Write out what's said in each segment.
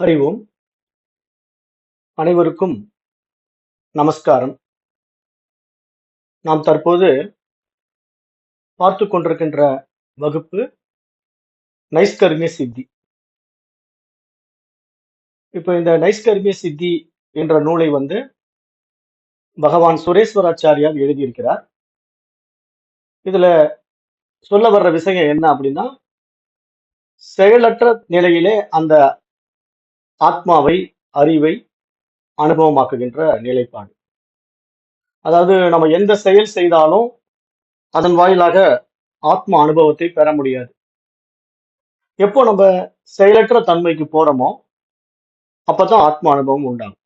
ஹரி ஓம். அனைவருக்கும் நமஸ்காரம். நாம் தற்போது பார்த்துக் கொண்டிருக்கின்ற வகுப்பு நைஷ்கர்மிய சித்தி. இப்போ இந்த நைஷ்கர்மிய சித்தி என்ற நூலை பகவான் சுரேஸ்வராச்சாரியார் எழுதியிருக்கிறார். இதுல சொல்ல வர்ற விஷயம் என்ன அப்படின்னா, செயலற்ற நிலையிலே அந்த ஆத்மாவை, அறிவை அனுபவமாக்குகின்ற நிலைப்பாடு. அதாவது நம்ம எந்த செயல் செய்தாலும் அதன் வாயிலாக ஆத்ம அனுபவத்தை பெற முடியாது. எப்போ நம்ம செயலற்ற தன்மைக்கு போறோமோ அப்பதான் ஆத்ம அனுபவம் உண்டாகும்.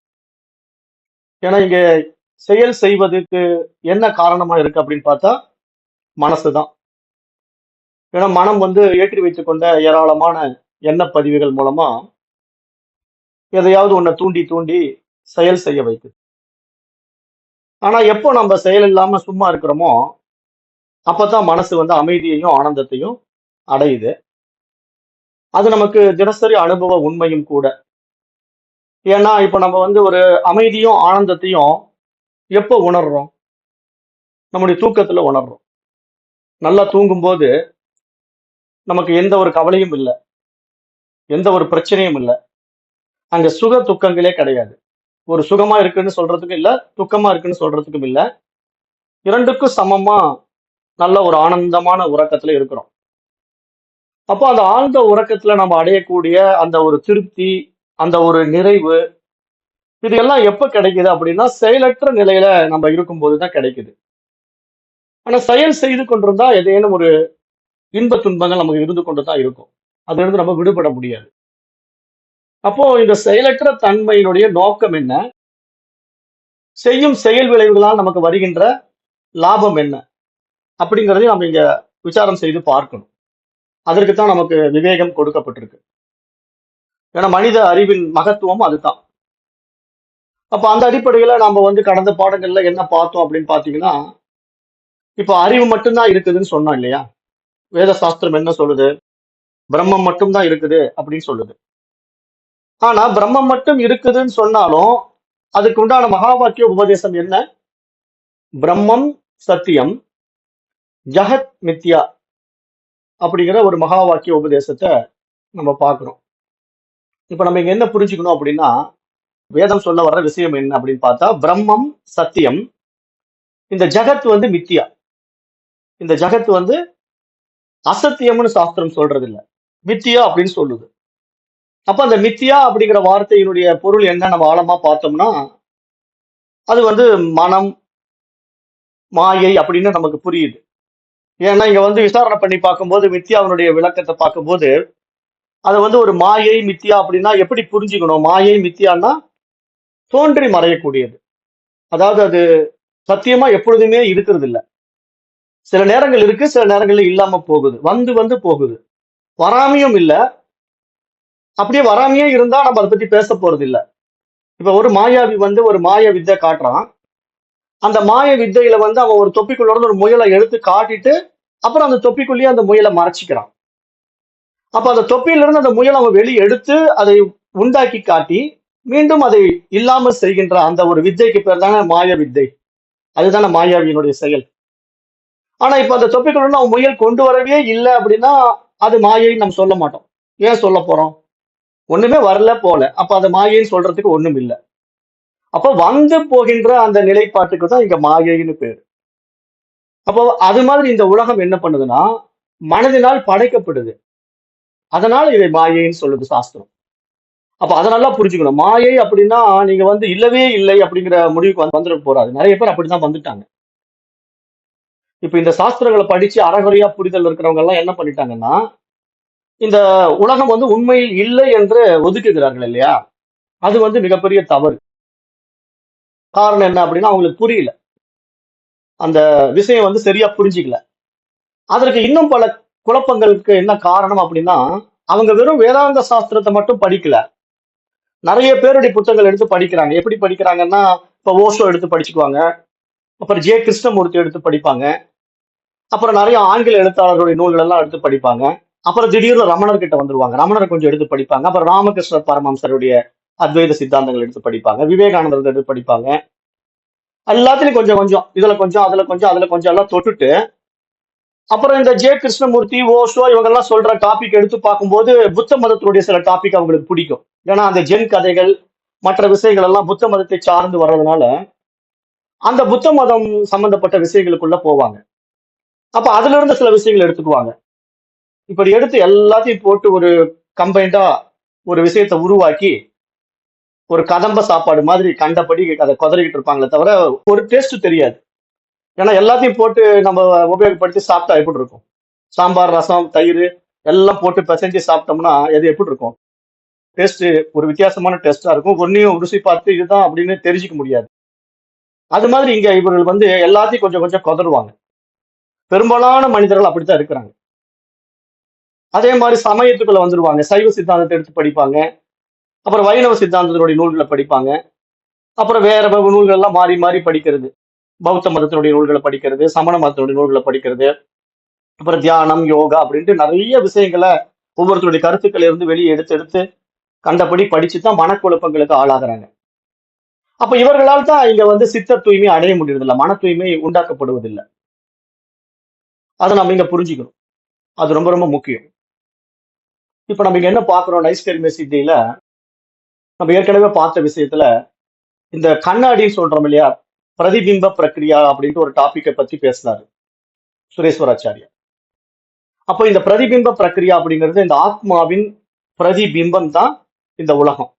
ஏன்னா இங்க செயல் செய்வதற்கு என்ன காரணமா இருக்கு அப்படின்னு பார்த்தா மனசுதான். ஏன்னா மனம் ஏற்றி வைத்துக் கொண்ட ஏராளமான எண்ணப்பதிவுகள் மூலமா எதையாவது ஒன்ன தூண்டி தூண்டி செயல் செய்ய வைக்குது. ஆனா எப்போ நம்ம செயல் இல்லாம சும்மா இருக்கிறோமோ அப்பதான் மனசு அமைதியையும் ஆனந்தத்தையும் அடையுது. அது நமக்கு தினசரி அனுபவ உண்மையும் கூட. ஏன்னா இப்ப நம்ம ஒரு அமைதியும் ஆனந்தத்தையும் எப்போ உணர்றோம்? நம்முடைய தூக்கத்துல உணர்றோம். நல்லா தூங்கும்போது நமக்கு எந்த ஒரு கவலையும் இல்லை, எந்த ஒரு பிரச்சனையும் இல்லை. அங்க சுக துக்கங்களே கிடையாது. ஒரு சுகமா இருக்குன்னு சொல்றதுக்கும் இல்ல, துக்கமா இருக்குன்னு சொல்றதுக்கும் இல்ல. இரண்டுக்கும் சமமா நல்ல ஒரு ஆனந்தமான உறக்கத்துல இருக்கிறோம். அப்போ அந்த ஆழ்ந்த உறக்கத்துல நம்ம அடையக்கூடிய அந்த ஒரு திருப்தி, அந்த ஒரு நிறைவு, இது எல்லாம் எப்ப கிடைக்குது அப்படின்னா செயலற்ற நிலையில நம்ம இருக்கும்போதுதான் கிடைக்குது. ஆனா செயல் செய்து கொண்டிருந்தா ஏதேனும் ஒரு இன்ப துன்பங்கள் நமக்கு இருந்து கொண்டுதான் இருக்கும். அதுல இருந்து நம்ம விடுபட முடியாது. அப்போ இந்த செயலற்ற தன்மையினுடைய நோக்கம் என்ன? செய்யும் செயல் விளைவுகளால் நமக்கு வருகின்ற லாபம் என்ன அப்படிங்கிறதையும் நம்ம இங்க விசாரம் செய்து பார்க்கணும். அதற்குத்தான் நமக்கு விவேகம் கொடுக்கப்பட்டிருக்கு. ஏன்னா மனித அறிவின் மகத்துவம் அதுதான். அப்ப அந்த அடிப்படையில நாம கடந்த பாடங்கள்ல என்ன பார்த்தோம் அப்படின்னு பாத்தீங்கன்னா, இப்ப அறிவு மட்டும்தான் இருக்குதுன்னு சொன்னோம் இல்லையா? வேத சாஸ்திரம் என்ன சொல்லுது? பிரம்மம் மட்டும்தான் இருக்குது அப்படின்னு சொல்லுது. ஆனா பிரம்மம் மட்டும் இருக்குதுன்னு சொன்னாலும் அதுக்கு உண்டான மகா வாக்கிய உபதேசம் என்ன? பிரம்மம் சத்தியம், ஜகத் மித்யா அப்படிங்கிற ஒரு மகா வாக்கிய உபதேசத்தை நம்ம பார்க்கிறோம். இப்ப நம்ம இங்க என்ன புரிஞ்சுக்கணும் அப்படின்னா, வேதம் சொல்ல வர்ற விஷயம் என்ன அப்படின்னு பார்த்தா, பிரம்மம் சத்தியம், இந்த ஜகத் மித்யா. இந்த ஜகத் அசத்தியம்னு சாஸ்திரம் சொல்றது இல்ல, மித்தியா அப்படின்னு சொல்லுது. அப்ப அந்த மித்தியா அப்படிங்கிற வார்த்தையினுடைய பொருள் என்ன நம்ம ஆழமா பார்த்தோம்னா, அது மனம், மாயை அப்படின்னு நமக்கு புரியுது. ஏன்னா இங்க விசாரணை பண்ணி பார்க்கும்போது மித்தியாவினுடைய விளக்கத்தை பார்க்கும்போது அது ஒரு மாயை மித்தியா அப்படின்னா எப்படி புரிஞ்சுக்கணும்? மாயை மித்தியான்னா தோன்றி மறையக்கூடியது. அதாவது அது சத்தியமா எப்பொழுதுமே இருக்கிறது இல்ல. சில நேரங்கள் இருக்கு, சில நேரங்கள்ல இல்லாம போகுது, வந்து போகுது. வராமையும் இல்ல. அப்படியே வராமையே இருந்தா நம்ம அதை பத்தி பேச போறது இல்ல. இப்ப ஒரு மாயாவி ஒரு மாய வித்தை காட்டுறான். அந்த மாய வித்தையில அவன் ஒரு தொப்பிக்குள்ள இருந்து ஒரு முயலை எடுத்து காட்டிட்டு அப்புறம் அந்த தொப்பிக்குள்ளேயே அந்த முயலை மறைச்சிக்கிறான். அப்ப அந்த தொப்பியிலிருந்து அந்த முயலை அவன் வெளியே எடுத்து அதை உண்டாக்கி காட்டி மீண்டும் அதை இல்லாமல் செய்கின்ற அந்த ஒரு வித்தைக்கு பேர் தானே மாய வித்தை. அதுதானே மாயாவியினுடைய செயல். ஆனா இப்ப அந்த தொப்பிக்குள்ள அவன் முயல் கொண்டு வரவே இல்லை அப்படின்னா அது மாயைன்னு நம்ம சொல்ல மாட்டோம். ஏன் சொல்ல போறோம்? ஒண்ணுமே வரல போல, அப்ப அது மாயைன்னு சொல்றதுக்கு ஒண்ணும் இல்லை. அப்ப வந்து போகின்ற அந்த நிலைப்பாட்டுக்கு தான் இங்க மாயைன்னு பேரு. அப்போ அது மாதிரி இந்த உலகம் என்ன பண்ணுதுன்னா மனதினால் படைக்கப்படுது. அதனால இதை மாயைன்னு சொல்லுது சாஸ்திரம். அப்ப அதை நல்லா புரிஞ்சுக்கணும். மாயை அப்படின்னா நீங்க இல்லவே இல்லை அப்படிங்கிற முடிவுக்கு வந்துட போறாது. நிறைய பேர் அப்படிதான் வந்துட்டாங்க. இப்ப இந்த சாஸ்திரங்களை படிச்சு அறகுறையா புரிதல் இருக்கிறவங்க எல்லாம் என்ன பண்ணிட்டாங்கன்னா, இந்த உலகம் உண்மையில் இல்லை என்று ஒதுக்குகிறார்கள் இல்லையா? அது மிகப்பெரிய தவறு. காரணம் என்ன அப்படின்னா அவங்களுக்கு புரியல, அந்த விஷயம் சரியா புரிஞ்சுக்கல. அதற்கு இன்னும் பல குழப்பங்களுக்கு என்ன காரணம் அப்படின்னா, அவங்க வெறும் வேதாந்த சாஸ்திரத்தை மட்டும் படிக்கல. நிறைய பேருடைய புத்தகங்கள் எடுத்து படிக்கிறாங்க. எப்படி படிக்கிறாங்கன்னா, இப்ப ஓஷோ எடுத்து படிச்சுக்குவாங்க, அப்புறம் கிருஷ்ணமூர்த்தி எடுத்து படிப்பாங்க, அப்புறம் நிறைய ஆங்கில எழுத்தாளர்களுடைய நூல்கள் எல்லாம் எடுத்து படிப்பாங்க. அப்புறம் திடீர்னு ரமணர் கிட்ட வந்துருவாங்க. ரமணரை கொஞ்சம் எடுத்து படிப்பாங்க. அப்புறம் ராமகிருஷ்ண பரமஹம்சருடைய அத்வைத சித்தாந்தங்கள் எடுத்து படிப்பாங்க. விவேகானந்தர் எடுத்து படிப்பாங்க. எல்லாத்துலயும் கொஞ்சம் கொஞ்சம், இதுல கொஞ்சம், அதுல கொஞ்சம், அதுல கொஞ்சம் எல்லாம் தொட்டுட்டு, அப்புறம் இந்த ஜே கிருஷ்ணமூர்த்தி, ஓஷோ இவங்கெல்லாம் சொல்ற டாபிக் எடுத்து பார்க்கும்போது புத்த மதத்தினுடைய சில டாபிக் அவங்களுக்கு பிடிக்கும். ஏன்னா அந்த ஜென் கதைகள், மற்ற விஷயங்கள் எல்லாம் புத்த மதத்தை சார்ந்து வர்றதுனால அந்த புத்த மதம் சம்பந்தப்பட்ட விஷயங்களுக்குள்ள போவாங்க. அப்ப அதுல இருந்து சில விஷயங்கள் எடுத்துக்குவாங்க. இப்படி எடுத்து எல்லாத்தையும் போட்டு ஒரு கம்பைண்டா ஒரு விஷயத்தை உருவாக்கி ஒரு கதம்ப சாப்பாடு மாதிரி கண்டபடி அதை கொதறிக்கிட்டு இருப்பாங்களே தவிர ஒரு டேஸ்ட் தெரியாது. ஏன்னா எல்லாத்தையும் போட்டு நம்ம உபயோகப்படுத்தி சாப்பிட்டா எப்படி இருக்கும்? சாம்பார், ரசம், தயிர் எல்லாம் போட்டு பிசைஞ்சு சாப்பிட்டோம்னா எது எப்படி இருக்கும்? டேஸ்ட் ஒரு வித்தியாசமான டேஸ்டா இருக்கும். ஒன்னையும் ருசி பார்த்து இதுதான் அப்படின்னு தெரிஞ்சுக்க முடியாது. அது மாதிரி இங்க இவர்கள் வந்து எல்லாத்தையும் கொஞ்சம் கொஞ்சம் கொதறுவாங்க. பெரும்பாலான மனிதர்கள் அப்படித்தான் இருக்கிறாங்க. அதே மாதிரி சமயத்துக்குள்ள வந்துருவாங்க. சைவ சித்தாந்தத்தை எடுத்து படிப்பாங்க. அப்புறம் வைணவ சித்தாந்தத்தினுடைய நூல்களை படிப்பாங்க. அப்புறம் வேற நூல்கள் எல்லாம் மாறி மாறி படிக்கிறது. பௌத்த மதத்தினுடைய நூல்களை படிக்கிறது, சமண மதத்தினுடைய நூல்களை படிக்கிறது, அப்புறம் தியானம், யோகா அப்படின்ட்டு நிறைய விஷயங்களை ஒவ்வொருத்தருடைய கருத்துக்களை இருந்து வெளியே எடுத்து எடுத்து கண்டபடி படிச்சுதான் மனக்குழப்பங்களுக்கு ஆளாகிறாங்க. அப்ப இவர்களால் தான் இங்க வந்து சித்த தூய்மை அடைய முடியறதில்லை, மன தூய்மை உண்டாக்கப்படுவதில்லை. அதை நம்ம இங்க புரிஞ்சுக்கணும். அது ரொம்ப ரொம்ப முக்கியம். இப்ப நம்ம இங்க என்ன பாக்குறோம், நைஸ்கர்மிய சித்தியில நம்ம ஏற்கனவே பார்த்த விஷயத்துல இந்த கண்ணாடின்னு சொல்றோம் இல்லையா, பிரதிபிம்ப பிரக்ரியா அப்படின்ட்டு ஒரு டாபிக்கை பத்தி பேசினாரு சுரேஸ்வராச்சாரியா. அப்போ இந்த பிரதிபிம்ப பிரக்ரியா அப்படிங்கிறது இந்த ஆத்மாவின் பிரதிபிம்பம் தான் இந்த உலகம்.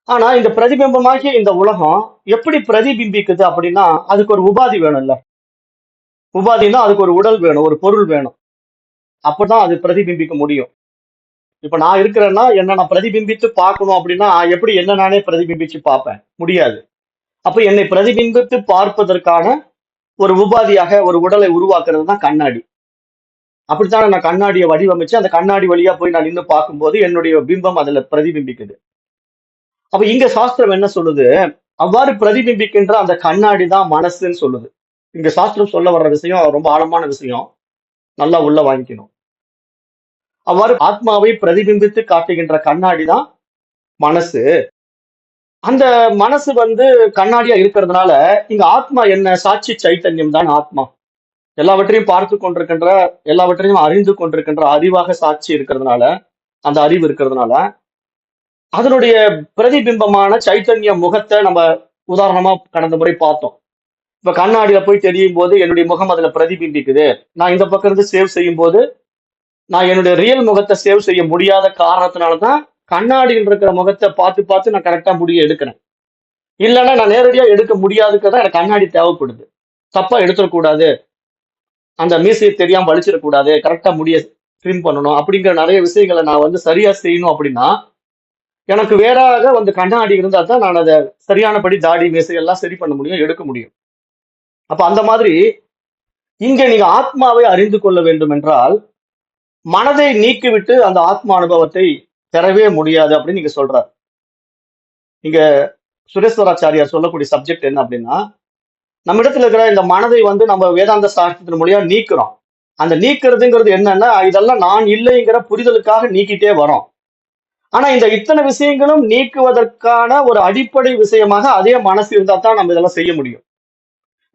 ஆனா இந்த பிரதிபிம்பமாகிய இந்த உலகம் எப்படி பிரதிபிம்பிக்குது அப்படின்னா அதுக்கு ஒரு உபாதி வேணும்ல. உபாதினா அதுக்கு ஒரு உடல் வேணும், ஒரு பொருள் வேணும். அப்பதான் அது பிரதிபிம்பிக்க முடியும். இப்ப நான் இருக்கிறேன்னா என்ன நான் பிரதிபிம்பித்து பார்க்கணும் அப்படின்னா எப்படி என்ன நானே பிரதிபிம்பிச்சு பார்ப்பேன்? முடியாது. அப்ப என்னை பிரதிபிம்பித்து பார்ப்பதற்கான ஒரு உபாதியாக ஒரு உடலை உருவாக்குறது தான் கண்ணாடி. அப்படித்தானே நான் கண்ணாடியை வடிவமைச்சு அந்த கண்ணாடி வழியா போய் நான் நின்று பார்க்கும்போது என்னுடைய பிம்பம் அதுல பிரதிபிம்பிக்குது. அப்ப இங்க சாஸ்திரம் என்ன சொல்லுது? அவ்வாறு பிரதிபிம்பிக்கின்ற அந்த கண்ணாடி தான் மனசுன்னு சொல்லுது. இங்க சாஸ்திரம் சொல்ல வர்ற விஷயம் ரொம்ப ஆழமான விஷயம். நல்லா உள்ள வாங்கிக்கணும். அவ்வாறு ஆத்மாவை பிரதிபிம்பித்து காட்டுகின்ற கண்ணாடி தான் மனசு. அந்த மனசு வந்து கண்ணாடியா இருக்கிறதுனால இங்க ஆத்மா என்ன, சாட்சி சைத்தன்யம் தான் ஆத்மா. எல்லாவற்றையும் பார்த்து கொண்டிருக்கின்ற, எல்லாவற்றையும் அறிந்து கொண்டிருக்கின்ற அறிவாக சாட்சி இருக்கிறதுனால, அந்த அறிவு இருக்கிறதுனால அதனுடைய பிரதிபிம்பமான சைத்தன்ய முகத்தை நம்ம உதாரணமா கடந்த முறை பார்த்தோம். இப்ப கண்ணாடியில போய் தெரியும் போது என்னுடைய முகம் அதுல பிரதிபிம்பிக்குது. நான் இந்த பக்கம் இருந்து சேவ் செய்யும் போது நான் என்னுடைய ரியல் முகத்தை சேவ் செய்ய முடியாத காரணத்தினாலதான் கண்ணாடியில் இருக்கிற முகத்தை பார்த்து பார்த்து நான் கரெக்டா முடிய எடுக்கிறேன். இல்லைன்னா நான் நேரடியா எடுக்க முடியாதுக்குதான் எனக்கு கண்ணாடி தேவைப்படுது. தப்பா எடுத்துடக்கூடாது, அந்த மீசையை தெரியாம வலிச்சிடக்கூடாது, கரெக்டா முடிய ட்ரிம் பண்ணணும் அப்படிங்கிற நிறைய விஷயங்களை நான் வந்து சரியா செய்யணும் அப்படின்னா எனக்கு வேறாக வந்து கண்ணாடி இருந்தா தான் நான் அதை சரியானபடி தாடி மீசை எல்லாம் சரி பண்ண முடியும், எடுக்க முடியும். அப்ப அந்த மாதிரி இங்க நீங்க ஆத்மாவை அறிந்து கொள்ள வேண்டும் என்றால் மனதை நீக்கிவிட்டு அந்த ஆத்மா அனுபவத்தை பெறவே முடியாது அப்படின்னு நீங்க சொல்றாரு. இங்க சுரேஸ்வராச்சாரியார் சொல்லக்கூடிய சப்ஜெக்ட் என்ன அப்படின்னா, நம்ம இடத்துல இருக்கிற இந்த மனதை வந்து நம்ம வேதாந்த சாஸ்திரத்தின் மூலியா நீக்கிறோம். அந்த நீக்கிறதுங்கிறது என்னன்னா இதெல்லாம் நான் இல்லைங்கிற புரிதலுக்காக நீக்கிட்டே வரோம். ஆனா இந்த இத்தனை விஷயங்களும் நீக்குவதற்கான ஒரு அடிப்படை விஷயமாக அதே மனசு இருந்தா தான் நம்ம இதெல்லாம் செய்ய முடியும்.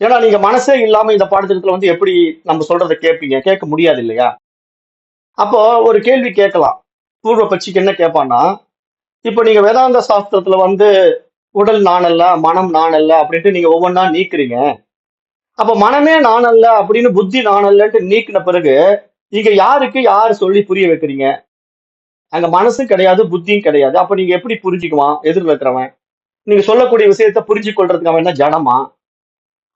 ஏன்னா நீங்க மனசே இல்லாம இந்த பாடத்திட்டத்துல வந்து எப்படி நம்ம சொல்றதை கேட்பீங்க? கேட்க முடியாது இல்லையா? அப்போ ஒரு கேள்வி கேட்கலாம். பூர்வ பட்சிக்கு என்ன கேட்பான்னா, இப்ப நீங்க வேதாந்த சாஸ்திரத்துல வந்து உடல் நான் அல்ல, மனம் நான் அல்ல அப்படின்ட்டு நீங்க ஒவ்வொன்றா நீக்குறீங்க. அப்ப மனமே நான் அல்ல அப்படின்னு புத்தி நான் அல்லன்ட்டு நீக்கின பிறகு இங்க யாருக்கு யார் சொல்லி புரிய வைக்கிறீங்க? அங்க மனசும் கிடையாது, புத்தியும் கிடையாது. அப்ப நீங்க எப்படி புரிஞ்சுக்குவான் எதிரில் இருக்கிறவன்? நீங்க சொல்லக்கூடிய விஷயத்த புரிஞ்சு கொள்றதுக்கு அவன் என்ன ஜடமா?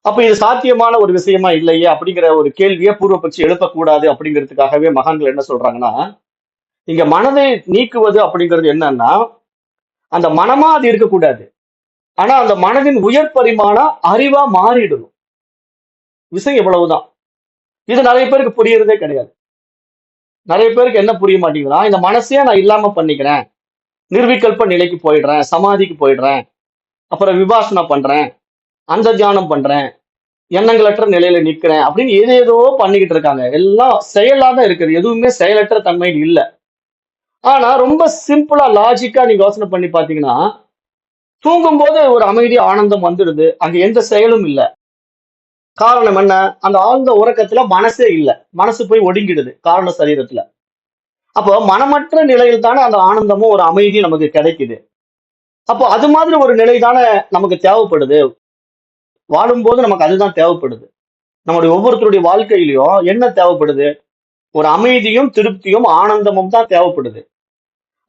அப்ப இது சாத்தியமான ஒரு விஷயமா இல்லையே அப்படிங்கிற ஒரு கேள்வியை பூர்வபட்சி எழுப்பக்கூடாது அப்படிங்கிறதுக்காகவே மகான்கள் என்ன சொல்றாங்கன்னா, இங்க மனதை நீக்குவது அப்படிங்கிறது என்னன்னா அந்த மனமா அது இருக்கக்கூடாது. ஆனா அந்த மனதின் உயர் பரிமாணம் அறிவா மாறிடணும். விஷயம் இவ்வளவுதான். இது நிறைய பேருக்கு புரியறதே கிடையாது. நிறைய பேருக்கு என்ன புரிய மாட்டேங்குதுன்னா, இந்த மனசையே நான் இல்லாம பண்ணிக்கிறேன், நிர்விகல்ப நிலைக்கு போயிடுறேன், சமாதிக்கு போயிடுறேன், அப்புறம் விபாசனா பண்றேன், அந்த தியானம் பண்றேன், எண்ணங்களற்ற நிலையில நிக்கிறேன் அப்படின்னு ஏதேதோ பண்ணிக்கிட்டு இருக்காங்க. எல்லாம் செயலா தான் இருக்குது. எதுவுமே செயலற்ற தன்மை இல்ல. ஆனா ரொம்ப சிம்பிளா லாஜிக்கா நீங்க யோசனை பண்ணி பார்த்தீங்கன்னா, தூங்கும்போது ஒரு அமைதி, ஆனந்தம் வந்துடுது. அங்க எந்த செயலும் இல்ல. காரணம் என்ன? அந்த ஆழ்ந்த உறக்கத்துல மனசே இல்ல. மனசு போய் ஒடுங்கிடுது காரண சரீரத்துல. அப்போ மனமற்ற நிலையில் தானே அந்த ஆனந்தமும், ஒரு அமைதியும் நமக்கு கிடைக்குது. அப்போ அது மாதிரி ஒரு நிலை தானே நமக்கு தேவைப்படுது. வாழும்போது நமக்கு அதுதான் தேவைப்படுது. நம்முடைய ஒவ்வொருத்தருடைய வாழ்க்கையிலயும் என்ன தேவைப்படுது? ஒரு அமைதியும், திருப்தியும், ஆனந்தமும் தான் தேவைப்படுது.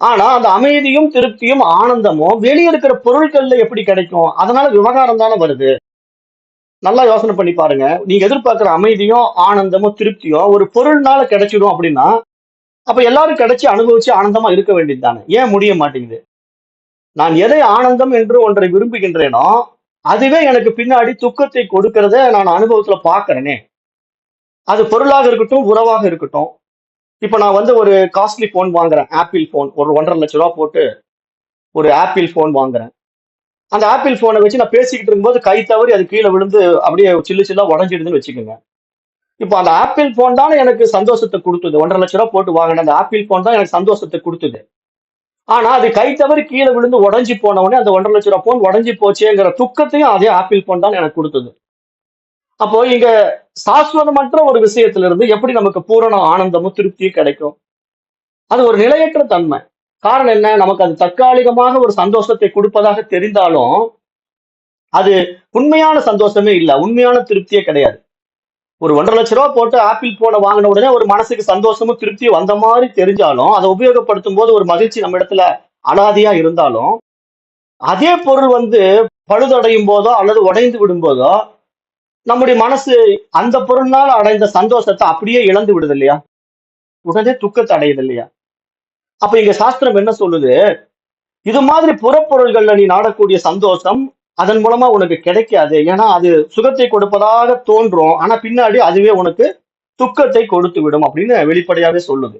ஆனா அந்த அமைதியும், திருப்தியும், ஆனந்தமும் வெளிய இருக்கிற பொருட்கள்ல எப்படி கிடைக்கும்? அதனால விவகாரம் தானே வருது. நல்லா யோசனை பண்ணி பாருங்க. நீங்க எதிர்பார்க்கிற அமைதியும், ஆனந்தமும், திருப்தியும் ஒரு பொருள்னால கிடைச்சிடும் அப்படின்னா, அப்ப எல்லாரும் கிடைச்சு அனுபவிச்சு ஆனந்தமா இருக்க வேண்டியது தானே. ஏன் முடிய மாட்டேங்குது? நான் எதை ஆனந்தம் என்று ஒன்றை விரும்புகின்றேனோ, அதுவே எனக்கு பின்னாடி துக்கத்தை கொடுக்கிறத நான் அனுபவத்துல பார்க்கிறேனே. அது பொருளாக இருக்கட்டும், உறவாக இருக்கட்டும். இப்ப நான் வந்து ஒரு காஸ்ட்லி ஃபோன் வாங்குறேன். Apple phone. ஒரு 1,50,000 போட்டு ஒரு ஆப்பிள் ஃபோன் வாங்குறேன். அந்த ஆப்பிள் ஃபோன வச்சு நான் பேசிக்கிட்டு இருக்கும்போது கை தவறி அது கீழ விழுந்து அப்படியே சில்லு சில்லா உடைஞ்சிடுதுன்னு வச்சுக்கோங்க. இப்ப அந்த ஆப்பிள் ஃபோன் தானே எனக்கு சந்தோஷத்த குடுத்தது. 1,50,000 போட்டு வாங்குன அந்த ஆப்பிள் ஃபோன் தான் எனக்கு சந்தோஷத்த குடுத்தது. ஆனா அது கை தவறி கீழ விழுந்து உடைஞ்சு போன உடனே அந்த 1,50,000 ஃபோன் உடைஞ்சு போச்சேங்கிற துக்கத்தையும் அதே ஆப்பிள் ஃபோன் தான் எனக்கு குடுத்தது. அப்போ இங்க சாஸ்வதமற்ற ஒரு விஷயத்துல இருந்து எப்படி நமக்கு பூரண ஆனந்தமும், திருப்தியும் கிடைக்கும்? அது ஒரு நிலையற்ற தன்மை. காரணம் என்ன? நமக்கு அது தற்காலிகமாக ஒரு சந்தோஷத்தை கொடுப்பதாக தெரிந்தாலும், அது உண்மையான சந்தோஷமே இல்ல. உண்மையான திருப்தியே கிடையாது. ஒரு 1,50,000 போட்டு ஆப்பிள் ஃபோன வாங்குன உடனே ஒரு மனசுக்கு சந்தோஷமும், திருப்தியும் வந்த மாரி தெரிஞ்சாலும், அத உபயோகப்படுத்தும்போது ஒரு மகிழ்ச்சி நம்ம இடத்துல அலாதியா இருந்தாலும், அதே பொருள் வந்து பழுதடையும் போதோ, அல்லது உடைந்து விடும்போதோ, நம்முடைய மனசு அந்த பொருள்னால அடைந்த சந்தோஷத்த அப்படியே இழந்து விடுது இல்லையா? உடனே துக்கத்த அடையுது இல்லையா? அப்ப இங்க சாஸ்திரம் என்ன சொல்லுது? இது மாதிரி புறப்பொருள்கள்ல நீ நாடக்கூடிய சந்தோஷம், அதன் மூலமா உனக்கு கிடைக்காது. ஏன்னா, அது சுகத்தை கொடுப்பதாக தோன்றும். ஆனா பின்னாடி அதுவே உனக்கு துக்கத்தை கொடுத்து விடும் அப்படின்னு வெளிப்படையாவே சொல்லுது.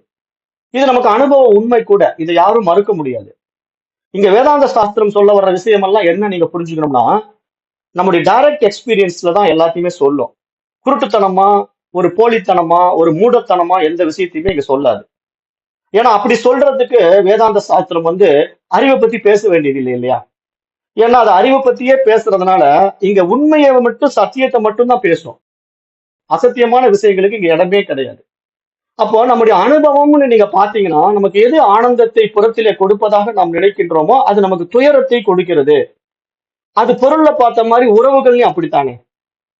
இது நமக்கு அனுபவ உண்மை கூட. இதை யாரும் மறுக்க முடியாது. இங்க வேதாந்த சாஸ்திரம் சொல்ல வர்ற விஷயம் எல்லாம் என்ன நீங்க புரிஞ்சுக்கணும்னா, நம்முடைய டைரக்ட் எக்ஸ்பீரியன்ஸ்ல தான் எல்லாத்தையுமே சொல்லும். குருட்டுத்தனமா, ஒரு போலித்தனமா, ஒரு மூடத்தனமா எந்த விஷயத்தையுமே இங்க சொல்லாது. ஏன்னா அப்படி சொல்றதுக்கு வேதாந்த சாஸ்திரம் வந்து அறிவை பத்தி பேச வேண்டியது இல்லை இல்லையா? ஏன்னா அது அறிவை பத்தியே பேசுறதுனால இங்க உண்மையை மட்டும், சத்தியத்தை மட்டும் தான் பேசும். அசத்தியமான விஷயங்களுக்கு இங்க இடமே கிடையாது. அப்போ நம்முடைய அனுபவம்னு நீங்க பாத்தீங்கன்னா, நமக்கு எது ஆனந்தத்தை புறத்திலே கொடுப்பதாக நாம் நினைக்கின்றோமோ அது நமக்கு துயரத்தை கொடுக்கிறது. அது பொருள்ல பார்த்த மாதிரி உறவுகள்லயும் அப்படித்தானே.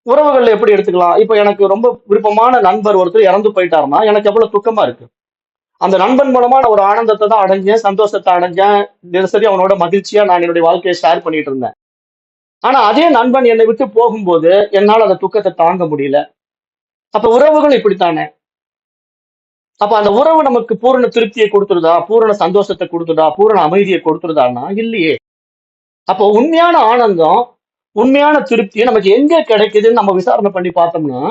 உறவுகள்ல எப்படி எடுத்துக்கலாம்? இப்ப எனக்கு ரொம்ப விருப்பமான நண்பர் ஒருத்தர் இறந்து போயிட்டாருன்னா எனக்கு எவ்வளவு துக்கமா இருக்கு. அந்த நண்பன் மூலமா நான் ஒரு ஆனந்தத்தை தான் அடைஞ்சேன், சந்தோஷத்தை அடைஞ்சேன். தினசரி அவனோட மகிழ்ச்சியா நான் என்னுடைய வாழ்க்கையை ஷேர் பண்ணிட்டு இருந்தேன். ஆனா அதே நண்பன் என்னை விட்டு போகும்போது என்னால அந்த துக்கத்தை தாங்க முடியல. அப்ப உறவுகள் இப்படித்தானே. அப்ப அந்த உறவு நமக்கு பூரண திருப்தியை கொடுத்துருதா, பூரண சந்தோஷத்தை கொடுத்துதா, பூரண அமைதியை கொடுத்துருதான்னா இல்லையே. அப்போ உண்மையான ஆனந்தம், உண்மையான திருப்தி நமக்கு எங்க கிடைக்குதுன்னு நம்ம விசாரணை பண்ணி பார்த்தோம்னா,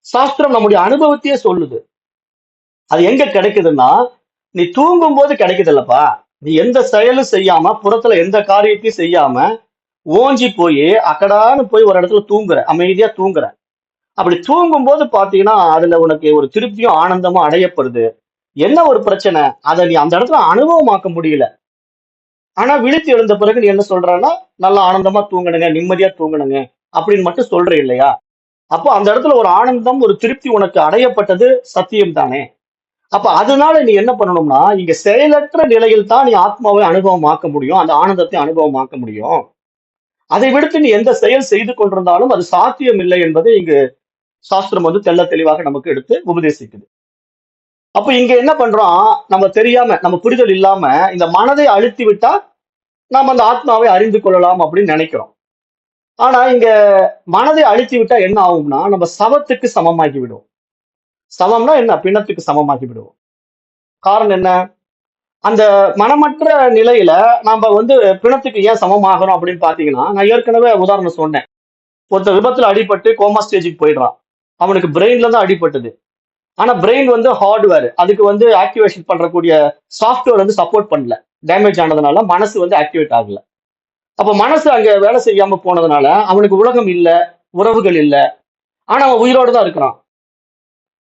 சாஸ்திரம் நம்முடைய அனுபவத்தையே சொல்லுது. அது எங்க கிடைக்குதுன்னா, நீ தூங்கும் போது கிடைக்குது இல்லப்பா. நீ எந்த செயலும் செய்யாம, புறத்துல எந்த காரியத்தையும் செய்யாம, ஓஞ்சி போய் அக்கடான்னு போய் ஒரு இடத்துல தூங்குற, அமைதியா தூங்குற. அப்படி தூங்கும்போது பாத்தீங்கன்னா, அதுல உனக்கு ஒரு திருப்தியும், ஆனந்தமும் அடையப்படுது. என்ன ஒரு பிரச்சனை? அத நீ அந்த இடத்துல அனுபவமாக்க முடியல. ஆனா விழித்து எழுந்த பிறகு நீ என்ன சொல்றன்னா, நல்லா ஆனந்தமா தூங்குனங்க, நிம்மதியா தூங்குனங்க அப்படின்னு மட்டும் சொல்ற இல்லையா? அப்போ அந்த இடத்துல ஒரு ஆனந்தம், ஒரு திருப்தி உனக்கு அடையப்பட்டது சத்தியம் தானே. அப்ப அதனால நீ என்ன பண்ணணும்னா, இங்க செயலற்ற நிலையில் தான் நீ ஆத்மாவை அனுபவமாக்க முடியும். அந்த ஆனந்தத்தை அனுபவமாக்க முடியும். அதை விடுத்து நீ எந்த செயல் செய்து கொண்டிருந்தாலும் அது சாத்தியம் இல்லை என்பதை இங்கு சாஸ்திரம் வந்து தெள்ளத் தெளிவாக நமக்கு எடுத்து உபதேசிக்குது. அப்ப இங்க என்ன பண்றோம்? நம்ம தெரியாம, நம்ம புரிதல் இல்லாம இந்த மனதை அழுத்தி விட்டா நாம அந்த ஆத்மாவை அறிந்து கொள்ளலாம் அப்படின்னு நினைக்கிறோம். ஆனா இங்க மனதை அழுத்தி விட்டா என்ன ஆகும்னா, நம்ம சவத்துக்கு சமமாகி விடுவோம். சவம்னா என்ன? பிணத்துக்கு சமமாகி விடுவோம். காரணம் என்ன? அந்த மனமற்ற நிலையில நாம வந்து பிணத்துக்கு ஏன் சமமாகறோம் அப்படின்னு பாத்தீங்கன்னா, நான் ஏற்கனவே உதாரணம் சொன்னேன். ஒருத்தன் விபத்துல அடிபட்டு கோமா ஸ்டேஜுக்கு போயிடுறான். அவனுக்கு பிரெயின்ல தான் அடிபட்டது. ஆனா பிரெயின் வந்து ஹார்ட்வேர். அதுக்கு வந்து ஆக்டிவேஷன் பண்றக்கூடிய சாஃப்ட்வேர் வந்து சப்போர்ட் பண்ணல. டேமேஜ் ஆனதுனால மனசு வந்து ஆக்டிவேட் ஆகல. அப்ப மனசு அங்க வேலை செய்யாம போனதுனால அவனுக்கு உலகம் இல்ல, உறவுகள் இல்ல. ஆனா அவன் உயிரோடு தான் இருக்கிறான்.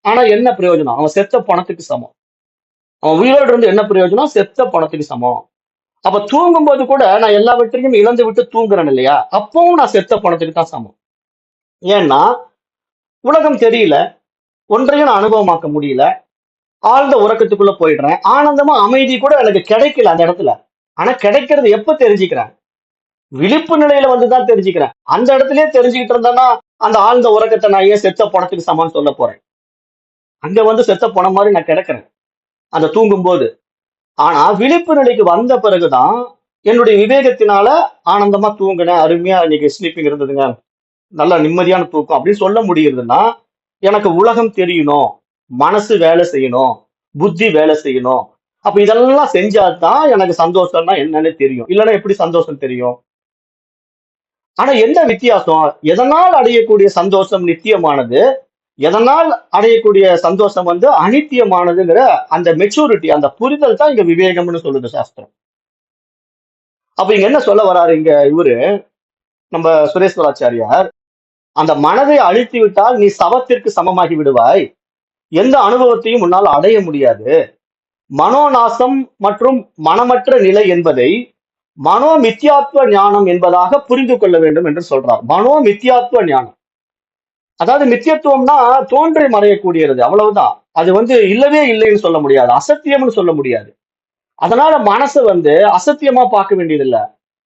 ஆனா என்ன பிரயோஜனம்? அவன் செத்த பணத்துக்கு சமம். அவன் உயிரோடு இருந்து என்ன பிரயோஜனம்? செத்த பணத்துக்கு சமம். அப்ப தூங்கும்போது கூட நான் எல்லாவற்றையும் இழந்து விட்டு தூங்குறேன் இல்லையா? அப்பவும் நான் செத்த பணத்துக்கு தான் சமம். ஏன்னா உலகம் தெரியல, ஒன்றையும் நான் அனுபவமாக்க முடியல, ஆழ்ந்த உறக்கத்துக்குள்ள போயிடுறேன். ஆனந்தமா அமைதி கூட எனக்கு கிடைக்கல அந்த இடத்துல. ஆனா கிடைக்கிறது எப்ப தெரிஞ்சுக்கிறேன்? விழிப்பு நிலையில வந்துதான் தெரிஞ்சுக்கிறேன். அந்த இடத்துலயே தெரிஞ்சுக்கிட்டு இருந்தேன்னா அந்த ஆழ்ந்த உறக்கத்தை நான் ஏன் செத்த பணத்துக்கு சமம்னு சொல்ல போறேன்? அங்க வந்து செத்த பணம் மாதிரி நான் கிடக்கிறேன் அந்த தூங்கும்போது. ஆனா விழிப்பு நிலைக்கு வந்த பிறகுதான் என்னுடைய விவேகத்தினால ஆனந்தமா தூங்கினேன், அருமையா இன்னைக்கு ஸ்லீப்பிங் இருந்ததுங்க, நல்லா நிம்மதியான தூக்கம் அப்படின்னு சொல்ல முடியுதுன்னா, எனக்கு உலகம் தெரியணும், மனசு வேலை செய்யணும், புத்தி வேலை செய்யணும். அப்ப இதெல்லாம் செஞ்சாதான் எனக்கு சந்தோஷம்னா என்னன்னு தெரியும். இல்லைன்னா எப்படி சந்தோஷம் தெரியும்? ஆனா என்ன வித்தியாசம்? எதனால் அடையக்கூடிய சந்தோஷம் நித்தியமானது, எதனால் அடையக்கூடிய சந்தோஷம் வந்து அனித்தியமானதுங்கிற அந்த மெச்சூரிட்டி, அந்த புரிதல் தான் இங்க விவேகம்னு சொல்லுது சாஸ்திரம். அப்ப இங்க என்ன சொல்ல வராரு இங்க இவரு, நம்ம சுரேஸ்வராச்சாரியார், அந்த மனதை அழித்து விட்டால் நீ சவத்திற்கு சமமாகி விடுவாய். எந்த அனுபவத்தையும் உன்னால் அடைய முடியாது. மனோநாசம் மற்றும் மனமற்ற நிலை என்பதை மனோ மித்யாத்வ ஞானம் என்பதாக புரிந்து கொள்ள வேண்டும் என்று சொல்றார். மனோ மித்யாத்வ ஞானம். அதாவது மித்தியத்துவம்னா தோன்றி மறையக்கூடியது, அவ்வளவுதான். அது வந்து இல்லவே இல்லைன்னு சொல்ல முடியாது, அசத்தியம்னு சொல்ல முடியாது. அதனால மனசை வந்து அசத்தியமா பார்க்க வேண்டியதில்ல.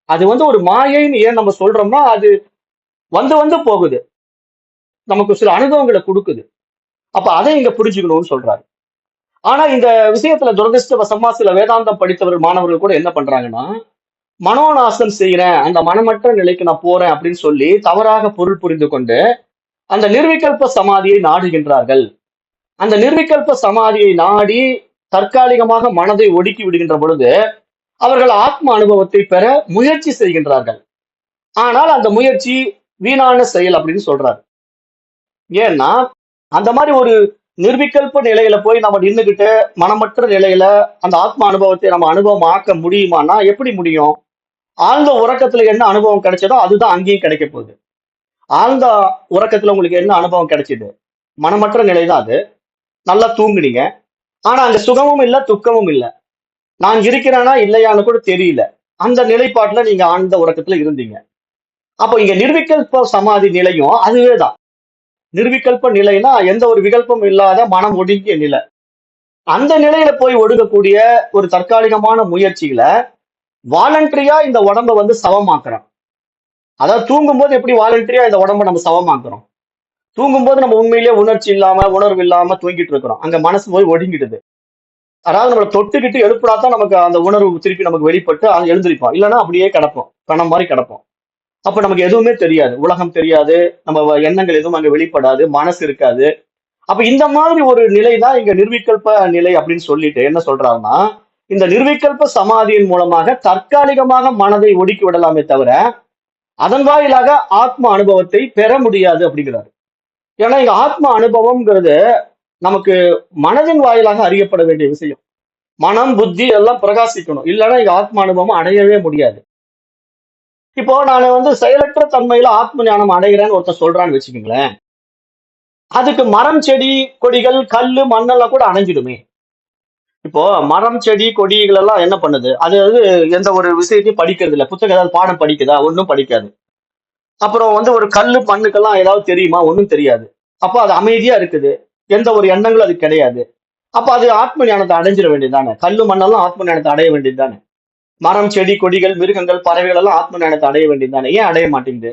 அது வந்து ஒரு மாயைன்னு ஏன் நம்ம சொல்றோம்னா, அது வந்து வந்து போகுது, நமக்கு சில அனுபவங்களை கொடுக்குது. அப்ப அதை இங்க புரிஞ்சுக்கணும்னு சொல்றாரு. ஆனா இந்த விஷயத்துல துரதிருஷ்டவசமா சில வேதாந்தம் படித்தவர்கள் மாணவர்கள் கூட என்ன பண்றாங்கன்னா, மனோநாசம் செய்யறேன், அந்த மனமற்ற நிலைக்கு நான் போறேன் அப்படின்னு சொல்லி தவறாக பொருள் புரிந்து கொண்டு அந்த நிர்விகல்ப சமாதியை நாடுகின்றார்கள். அந்த நிர்விகல்ப சமாதியை நாடி தற்காலிகமாக மனதை ஒடுக்கி விடுகின்ற பொழுது அவர்கள் ஆத்ம அனுபவத்தை பெற முயற்சி செய்கின்றார்கள். ஆனால் அந்த முயற்சி வீணான செயல் அப்படின்னு சொல்றாரு. ஏன்னா அந்த மாதிரி ஒரு நிர்விகல்ப நிலையில போய் நம்ம நின்றுகிட்டு மனமற்ற நிலையில அந்த ஆத்ம அனுபவத்தை நம்ம அனுபவம் ஆக்க முடியுமானா எப்படி முடியும்? ஆழ்ந்த உறக்கத்துல என்ன அனுபவம் கிடைச்சதோ அதுதான் அங்கேயும் கிடைக்க போகுது. ஆழ்ந்த உறக்கத்துல உங்களுக்கு என்ன அனுபவம் கிடைச்சது? மனமற்ற நிலை தான் அது. நல்லா தூங்குனீங்க. ஆனா அங்க சுகமும் இல்ல, துக்கமும் இல்ல. நான் இருக்கிறேனா இல்லையான்னு கூட தெரியல. அந்த நிலைப்பாட்டுல நீங்க ஆழ்ந்த உறக்கத்துல இருந்தீங்க. அப்போ இங்க நிர்விகல்ப சமாதி நிலையும் அதுவே தான். நிர்விகல்ப நிலைனா எந்த ஒரு விகல்பம் இல்லாத மனம் ஒடுங்கிய நிலை. அந்த நிலையில போய் ஒடுங்கக்கூடிய ஒரு தற்காலிகமான முயற்சியில வாலண்டரியா இந்த உடம்ப வந்து சவமாக்குறோம். அதாவது தூங்கும்போது எப்படி வாலண்டரியா இந்த உடம்ப நம்ம சவமாக்குறோம்? தூங்கும்போது நம்ம உண்மையிலேயே உணர்ச்சி இல்லாம, உணர்வு இல்லாம தூங்கிட்டு இருக்கிறோம். அங்க மனசு போய் ஒடுங்கிடுது. அதாவது நம்மள தொட்டுக்கிட்டு எழுப்புனாதான் நமக்கு அந்த உணர்வு திருப்பி நமக்கு வெளிப்பட்டு எழுந்திருப்போம். இல்லைன்னா அப்படியே கிடப்போம், பணம் மாதிரி கிடப்போம். அப்ப நமக்கு எதுவுமே தெரியாது, உலகம் தெரியாது, நம்ம எண்ணங்கள் எதுவும் அங்க வெளிப்படாது, மனசு இருக்காது. அப்ப இந்த மாதிரி ஒரு நிலை தான் இங்க நிர்விகல்ப நிலை அப்படின்னு சொல்லிட்டு என்ன சொல்றாருன்னா, இந்த நிர்விகல்ப சமாதியின் மூலமாக தற்காலிகமாக மனதை ஒடுக்கி விடலாமே தவிர அதன் வாயிலாக ஆத்ம அனுபவத்தை பெற முடியாது அப்படிங்கிறாரு. ஏன்னா இங்க ஆத்ம அனுபவம்ங்கிறது நமக்கு மனதின் வாயிலாக அறியப்பட வேண்டிய விஷயம். மனம், புத்தி எல்லாம் பிரகாசிக்கணும். இல்லைன்னா இங்க ஆத்ம அனுபவம் அடையவே முடியாது. இப்போ நான் வந்து செயலற்ற தன்மையில ஆத்ம ஞானம் அடைகிறேன்னு ஒருத்தர் சொல்றான்னு வச்சுக்கோங்களேன். அதுக்கு மரம், செடி, கொடிகள், கல்லு, மண்ணெல்லாம் கூட அணைஞ்சிடுமே. இப்போ மரம், செடி, கொடிகள் எல்லாம் என்ன பண்ணுது? அது வந்து எந்த ஒரு விஷயத்தையும் படிக்கிறது இல்ல. புத்தகம் ஏதாவது பாடம் படிக்குதா? ஒண்ணும் படிக்காது. அப்புறம் வந்து ஒரு கல்லு, மண்ணுக்கெல்லாம் ஏதாவது தெரியுமா? ஒண்ணும் தெரியாது. அப்ப அது அமைதியா இருக்குது. எந்த ஒரு எண்ணங்களும் அது கிடையாது. அப்ப அது ஆத்ம ஞானத்தை அடைஞ்சிட வேண்டியதுதானே. கல்லு, மண்ணெல்லாம் ஆத்ம ஞானத்தை அடைய வேண்டியதுதானே. மரம், செடி, கொடிகள், மிருகங்கள், பறவைகள் எல்லாம் ஆத்ம ஞானத்தை அடைய வேண்டியதுதானே. ஏன் அடைய மாட்டேங்குது?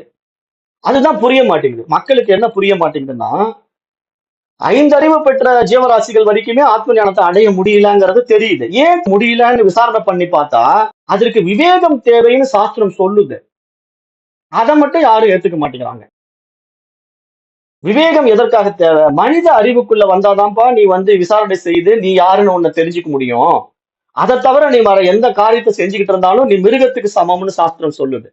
அதுதான் புரிய மாட்டேங்குது. மக்களுக்கு என்ன புரிய மாட்டேங்குதுன்னா, ஐந்தறிவு பெற்ற ஜீவராசிகள் வரைக்குமே ஆத்ம ஞானத்தை அடைய முடியலங்கிறது தெரியுது. ஏன் முடியலன்னு விசாரணை பண்ணி பார்த்தா அதற்கு விவேகம் தேவைன்னு சாஸ்திரம் சொல்லுது. அதை மட்டும் யாரும் ஏத்துக்க மாட்டேங்கிறாங்க. விவேகம் எதற்காக தேவை? மனித அறிவுக்குள்ள வந்தாதான்ப்பா நீ வந்து விசாரணை செய்து நீ யாருன்னு உன்னை தெரிஞ்சுக்க முடியும். அதை தவிர நீ வேற எந்த காரியத்தை செஞ்சுக்கிட்டு இருந்தாலும் நீ மிருகத்துக்கு சமம்னு சாஸ்திரம் சொல்லுது.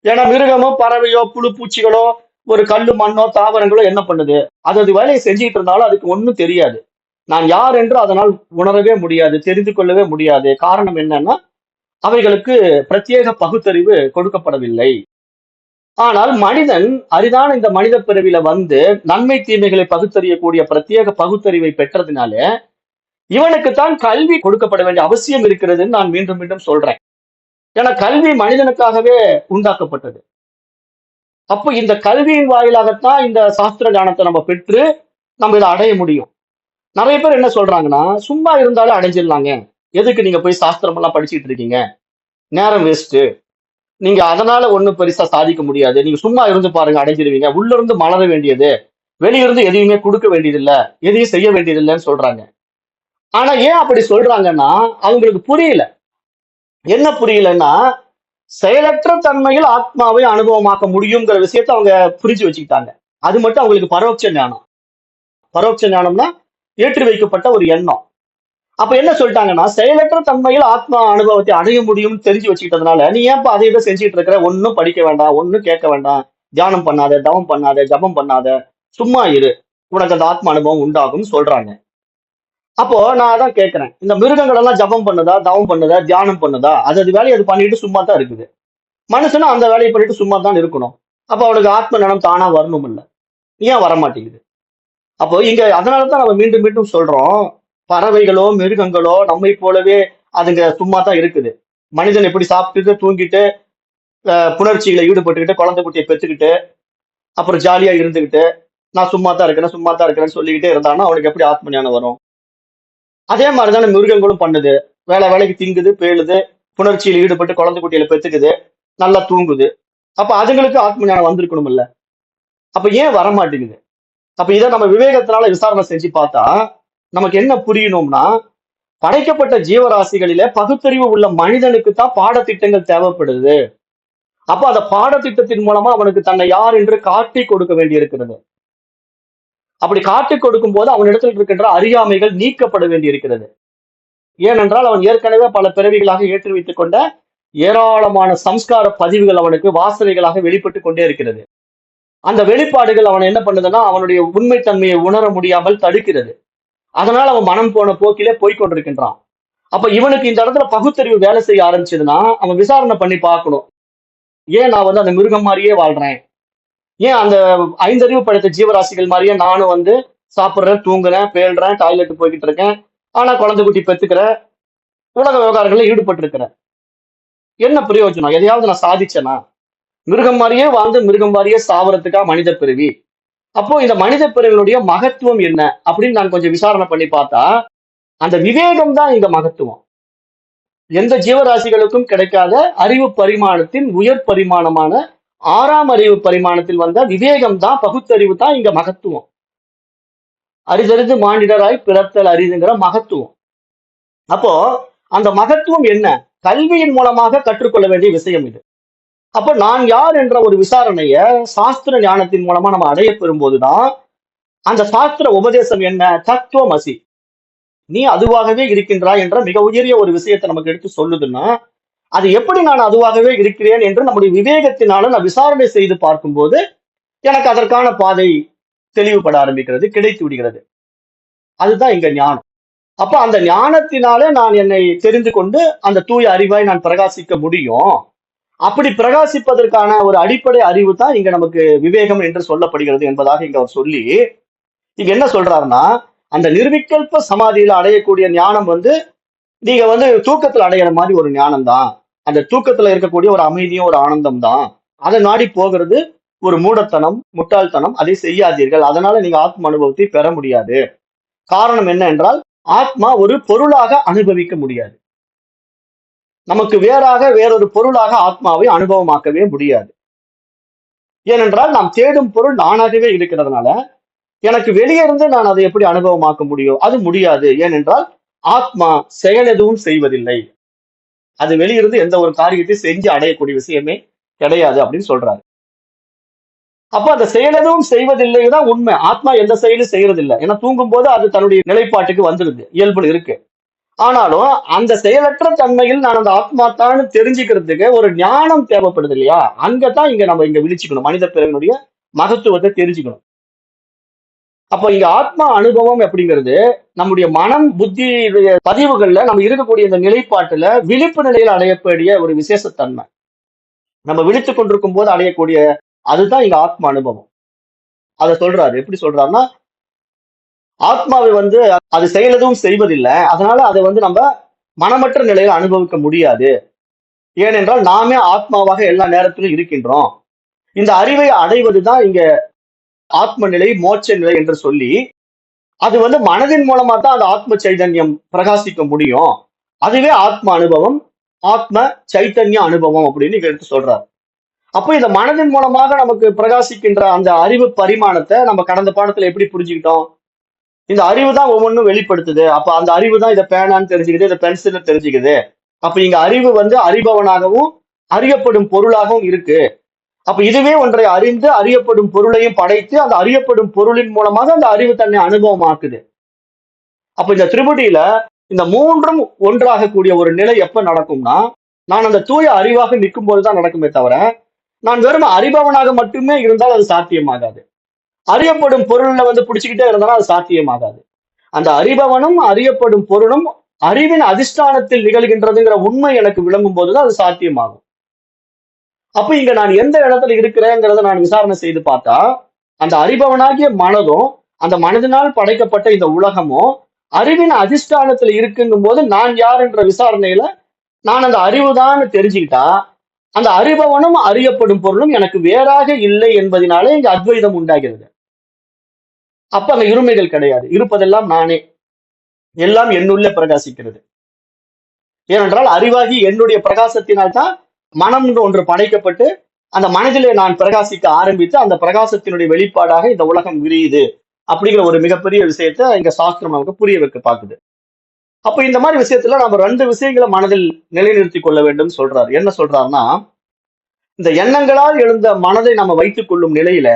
ஏன்னா மிருகமோ, பறவையோ, புழு பூச்சிகளோ, ஒரு கல்லு, மண்ணோ, தாவரங்களோ என்ன பண்ணுது? அது வேலையை செஞ்சுக்கிட்டு இருந்தாலும் அதுக்கு ஒண்ணும் தெரியாது. நான் யார் என்று அதனால் உணரவே முடியாது, தெரிந்து கொள்ளவே முடியாது. காரணம் என்னன்னா அவைகளுக்கு பிரத்யேக பகுத்தறிவு கொடுக்கப்படவில்லை. ஆனால் மனிதன் அரிதான இந்த மனித பிறவில வந்து நன்மை தீமைகளை பகுத்தறியக்கூடிய பிரத்யேக பகுத்தறிவை பெற்றதுனால இவனுக்குத்தான் கல்வி கொடுக்கப்பட வேண்டிய அவசியம் இருக்கிறதுன்னு நான் மீண்டும் மீண்டும் சொல்றேன். ஏன்னா கல்வி மனிதனுக்காகவே உண்டாக்கப்பட்டது. அப்போ இந்த கல்வியின் வாயிலாகத்தான் இந்த சாஸ்திர ஞானத்தை நம்ம பெற்று நம்ம இதை அடைய முடியும். நிறைய பேர் என்ன சொல்றாங்கன்னா, சும்மா இருந்தாலும் அடைஞ்சிடலாங்க. எதுக்கு நீங்க போய் சாஸ்திரம் எல்லாம் படிச்சுட்டு இருக்கீங்க? நேரம் வேஸ்ட். நீங்க அதனால ஒண்ணும் பெருசா சாதிக்க முடியாது. நீங்க சும்மா இருந்து பாருங்க அடைஞ்சிருவீங்க. உள்ள இருந்து மலர வேண்டியது. வெளியிருந்து எதையுமே கொடுக்க வேண்டியது இல்ல. எதையும் செய்ய வேண்டியது இல்லைன்னு சொல்றாங்க. ஆனா ஏன் அப்படி சொல்றாங்கன்னா, அவங்களுக்கு புரியல. என்ன புரியலன்னா, செயலற்ற தன்மையில் ஆத்மாவை அனுபவமாக்க முடியுங்கிற விஷயத்த அவங்க புரிஞ்சு வச்சுக்கிட்டாங்க. அது மட்டும் அவங்களுக்கு பரோட்ச ஞானம். பரோட்ச ஞானம்னா ஏற்றி வைக்கப்பட்ட ஒரு எண்ணம். அப்ப என்ன சொல்லிட்டாங்கன்னா, செயலற்ற தன்மையில் ஆத்மா அனுபவத்தை அடைய முடியும்னு தெரிஞ்சு வச்சுக்கிட்டதுனால, நீ ஏன்பா அதை இதை செஞ்சுட்டு இருக்கிற? ஒன்னும் படிக்க வேண்டாம், ஒன்னும் கேட்க வேண்டாம், தியானம் பண்ணாத, தவம் பண்ணாத, ஜபம் பண்ணாத, சும்மா இரு. உனக்கு அந்த ஆத்ம அனுபவம் உண்டாகும்னு சொல்றாங்க. அப்போ நான் அதான் கேட்கிறேன். இந்த மிருகங்கள் எல்லாம் ஜபம் பண்ணுதா, தவம் பண்ணுதா, தியானம் பண்ணுதா? அது வேலையை அது பண்ணிட்டு சும்மா தான் இருக்குது. மனுஷனும் அந்த வேலையை பண்ணிட்டு சும்மா தான் இருக்கணும். அப்ப அவனுக்கு ஆத்ம ஞானம் தானா வரணும் இல்ல? ஏன் வரமாட்டேங்குது? அப்போ இங்க அதனாலதான் நம்ம மீண்டும் மீண்டும் சொல்றோம், பறவைகளோ மிருகங்களோ நம்மை போலவே அதுங்க சும்மா தான் இருக்குது. மனிதன் எப்படி சாப்பிட்டுட்டு தூங்கிட்டு புணர்ச்சிகளை ஈடுபட்டுக்கிட்டு குழந்தை குட்டியை பெற்றுக்கிட்டு அப்புறம் ஜாலியா இருந்துகிட்டு நான் சும்மா தான் இருக்கிறேன் சும்மா தான் இருக்கிறேன்னு சொல்லிக்கிட்டே இருந்தான்னா அவனுக்கு எப்படி ஆத்ம ஞானம் வரும்? அதே மாதிரிதானே மிருகங்களும் பண்ணுது. வேலைக்கு திங்குது, பேழுது, புணர்ச்சியில் ஈடுபட்டு குழந்தை குட்டியில பெற்றுக்குது, நல்லா தூங்குது. அப்ப அதுங்களுக்கு ஆத்ம ஞானம் வந்திருக்கணும் இல்ல? அப்ப ஏன் வரமாட்டேங்குது? அப்ப இதை நம்ம விவேகத்தினால விசாரணை செஞ்சு பார்த்தா நமக்கு என்ன புரியணும்னா, படைக்கப்பட்ட ஜீவராசிகளில பகுத்தறிவு உள்ள மனிதனுக்கு தான் பாடத்திட்டங்கள் தேவைப்படுது. அப்ப அந்த பாடத்திட்டத்தின் மூலமா அவனுக்கு தன்னை யார் என்று காட்டி கொடுக்க வேண்டி இருக்கிறது. அப்படி காட்டி கொடுக்கும் போது அவனிடத்தில் இருக்கின்ற அறியாமைகள் நீக்கப்பட வேண்டி இருக்கிறது. ஏனென்றால் அவன் ஏற்கனவே பல பிறவிகளாக ஏற்றி வைத்துக் கொண்ட ஏராளமான சம்ஸ்கார பதிவுகள் அவனுக்கு வாசனைகளாக வெளிப்பட்டு கொண்டே இருக்கிறது. அந்த வெளிப்பாடுகள் அவன் என்ன பண்ணுதுன்னா அவனுடைய உண்மைத்தன்மையை உணர முடியாமல் தடுக்கிறது. அதனால அவன் மனம் போன போக்கிலே போய்கொண்டிருக்கின்றான். அப்ப இவனுக்கு இந்த இடத்துல பகுத்தறிவு வேலை செய்ய ஆரம்பிச்சதுன்னா அவன் விசாரணை பண்ணி பார்க்கணும். ஏன் நான் வந்து அந்த மிருகம் மாதிரியே வாழ்றேன்? ஏன் அந்த 5 அறிவு படைத்த ஜீவராசிகள் மாதிரியே நானும் வந்து சாப்பிடுறேன், தூங்குறேன், பேழ்றேன், டாய்லெட் போய்கிட்டு இருக்கேன், ஆனா குழந்தை குட்டி பெத்துக்கிறேன், உலக விவகாரங்கள்ல ஈடுபட்டு இருக்கிறேன். என்ன பிரயோஜனம்? எதையாவது நான் சாதிச்சேனா? மிருகம் மாதிரியே வாழ்ந்து மிருகம் மாதிரியே சாவறதுக்கா மனித பிறவி? அப்போ இந்த மனித பிறவினுடைய மகத்துவம் என்ன அப்படின்னு நான் கொஞ்சம் விசாரணை பண்ணி பார்த்தா அந்த விவேகம் தான் இங்க மகத்துவம். எந்த ஜீவராசிகளுக்கும் கிடைக்காத அறிவு பரிமாணத்தின் உயர் பரிமாணமான 6ஆம் அறிவு பரிமாணத்தில் வந்த விவேகம் தான், பகுத்தறிவு தான் இங்க மகத்துவம். அரிதறிது மானிடராய் பிறத்தல் அரிதுங்கிற மகத்துவம். அப்போ அந்த மகத்துவம் என்ன? கல்வியின் மூலமாக கற்றுக்கொள்ள வேண்டிய விஷயம் இது. அப்ப நான் யார் என்ற ஒரு விசாரணைய சாஸ்திர ஞானத்தின் மூலமா நம்ம அடைய பெறும்போதுதான் அந்த சாஸ்திர உபதேசம் என்ன? தத்துவமசி, நீ அதுவாகவே இருக்கின்றாய் என்ற மிக உயரிய ஒரு விஷயத்தை நமக்கு எடுத்து சொல்லுதுன்னா, அது எப்படி நான் அதுவாகவே இருக்கிறேன் என்று நம்முடைய விவேகத்தினால நான் விசாரணை செய்து பார்க்கும்போது எனக்கு அதற்கான பாதை தெளிவுபட ஆரம்பிக்கிறது, கிடைத்து விடுகிறது. அதுதான் இங்க ஞானம். அப்ப அந்த ஞானத்தினாலே நான் என்னை தெரிந்து கொண்டு அந்த தூய அறிவாய் நான் பிரகாசிக்க முடியும். அப்படி பிரகாசிப்பதற்கான ஒரு அடிப்படை அறிவு தான் இங்க நமக்கு விவேகம் என்று சொல்லப்படுகிறது என்பதாக இங்க அவர் சொல்லி இங்க என்ன சொல்றாருன்னா, அந்த நிர்விகல்ப சமாதியில அடையக்கூடிய ஞானம் வந்து நீங்க வந்து தூக்கத்துல அடையிற மாதிரி ஒரு ஞானம் தான். அந்த தூக்கத்துல இருக்கக்கூடிய ஒரு அமைதியும் ஒரு ஆனந்தம் தான். அதை நாடி போகிறது ஒரு மூடத்தனம், முட்டாள்தனம். அதை செய்யாதீர்கள். அதனால நீங்க ஆத்ம அனுபவத்தை பெற முடியாது. காரணம் என்ன என்றால், ஆத்மா ஒரு பொருளாக அனுபவிக்க முடியாது. நமக்கு வேறொரு பொருளாக ஆத்மாவை அனுபவமாக்கவே முடியாது. ஏனென்றால் நாம் தேடும் பொருள் நானாகவே இருக்கிறதுனால எனக்கு வெளியே இருந்து நான் அதை எப்படி அனுபவமாக்க முடியும்? அது முடியாது. ஏனென்றால் ஆத்மா செயல் எதுவும் செய்வதில்லை. அது வெளியிருந்து எந்த ஒரு காரியத்தை செஞ்சு அடையக்கூடிய விஷயமே கிடையாது அப்படின்னு சொல்றாரு. அப்ப அந்த செயல் எதுவும் செய்வதில்லை தான் உண்மை. ஆத்மா எந்த செயலும் செய்யறதில்லை. ஏன்னா தூங்கும் போது அது தன்னுடைய நிலைப்பாட்டுக்கு வந்துருது, இயல்புல இருக்கு. ஆனாலும் அந்த செயலற்ற தன்மையில் நான் அந்த ஆத்மா தான் தெரிஞ்சுக்கிறதுக்கு ஒரு ஞானம் தேவைப்படுது இல்லையா? அங்கதான் நம்ம விழிச்சுக்கணும். மனித பிறவினுடைய மகத்துவத்தை தெரிஞ்சுக்கணும். அப்போ இங்க ஆத்மா அனுபவம் அப்படிங்கிறது நம்முடைய மனம் புத்தி பதிவுகள்ல நம்ம இருக்கக்கூடிய இந்த நிலைப்பாட்டுல விழிப்பு நிலையில் அடையக்கூடிய ஒரு விசேஷத்தன்மை. நம்ம விழித்துக் கொண்டிருக்கும் போது அடையக்கூடிய அதுதான் இங்க ஆத்ம அனுபவம். அதை சொல்றாரு. எப்படி சொல்றாருன்னா, ஆத்மாவை வந்து அது செயல் எதுவும் செய்வதில்லை, அதனால அதை வந்து நம்ம மனமற்ற நிலையில அனுபவிக்க முடியாது. ஏனென்றால் நாமே ஆத்மாவாக எல்லா நேரத்திலும் இருக்கின்றோம். இந்த அறிவை அடைவதுதான் இங்க ஆத்ம நிலை, மோட்ச நிலை என்று சொல்லி, அது வந்து மனதின் மூலமா தான் அந்த ஆத்ம சைதன்யம் பிரகாசிக்க முடியும். அதுவே ஆத்ம அனுபவம், ஆத்ம சைத்தன்ய அனுபவம் அப்படின்னு இங்க எடுத்து சொல்றாரு. அப்போ இந்த மனதின் மூலமாக நமக்கு பிரகாசிக்கின்ற அந்த அறிவு பரிமாணத்தை நம்ம கடந்த பாடத்துல எப்படி புரிஞ்சுக்கிட்டோம்? இந்த அறிவு தான் ஒவ்வொன்றும் வெளிப்படுத்துது. அப்ப அந்த அறிவு தான் இதை பேனான்னு தெரிஞ்சுக்குது, இதை பென்சில்னு தெரிஞ்சுக்குது. அப்ப இங்க அறிவு வந்து அறிபவனாகவும் அறியப்படும் பொருளாகவும் இருக்கு. அப்ப இதுவே ஒன்றை அறிந்து அறியப்படும் பொருளையும் படைத்து அந்த அறியப்படும் பொருளின் மூலமாக அந்த அறிவு தன்னை அனுபவமாக்குது. அப்ப இந்த திரிபுடியில இந்த மூன்றும் ஒன்றாக கூடிய ஒரு நிலை எப்ப நடக்கும்னா, நான் அந்த தூய அறிவாக நிற்கும் போதுதான் நடக்குமே தவிர, நான் வெறும் அறிபவனாக மட்டுமே இருந்தால் அது சாத்தியமாகாது. அறியப்படும் பொருள்ல வந்து பிடிச்சுக்கிட்டே இருந்தாலும் அது சாத்தியமாகாது. அந்த அறிபவனும் அறியப்படும் பொருளும் அறிவின் அதிஷ்டானத்தில் நிகழ்கின்றதுங்கிற உண்மை எனக்கு விளங்கும் போதுதான் அது சாத்தியமாகும். அப்ப இங்க நான் எந்த இடத்துல இருக்கிறேங்கிறத நான் விசாரணை செய்து பார்த்தா, அந்த அறிபவனாகிய மனதும் அந்த மனதினால் படைக்கப்பட்ட இந்த உலகமும் அறிவின் அதிஷ்டானத்துல இருக்குங்கும் போது நான் யார் என்ற விசாரணையில நான் அந்த அறிவுதான் தெரிஞ்சுக்கிட்டா, அந்த அறிபவனும் அறியப்படும் பொருளும் எனக்கு வேறாக இல்லை என்பதனாலே இங்க அத்வைதம் உண்டாகிறது. அப்ப அங்க இருமைகள் கிடையாது, இருப்பதெல்லாம் நானே, எல்லாம் என்னுள்ளே பிரகாசிக்கிறது. ஏனென்றால் அறிவாகி என்னுடைய பிரகாசத்தினால் தான் மனம் என்று ஒன்று படைக்கப்பட்டு அந்த மனதிலே நான் பிரகாசிக்க ஆரம்பித்து அந்த பிரகாசத்தினுடைய வெளிப்பாடாக இந்த உலகம் விரியுது அப்படிங்கிற ஒரு மிகப்பெரிய விஷயத்த இங்க சாஸ்திரம் நமக்கு புரிய வைக்க பார்க்குது. அப்ப இந்த மாதிரி விஷயத்துல நம்ம ரெண்டு விஷயங்களை மனதில் நிலைநிறுத்திக் கொள்ள வேண்டும் சொல்றாரு. என்ன சொல்றாருன்னா, இந்த எண்ணங்களால் எழுந்த மனதை நம்ம வைத்துக் கொள்ளும் நிலையில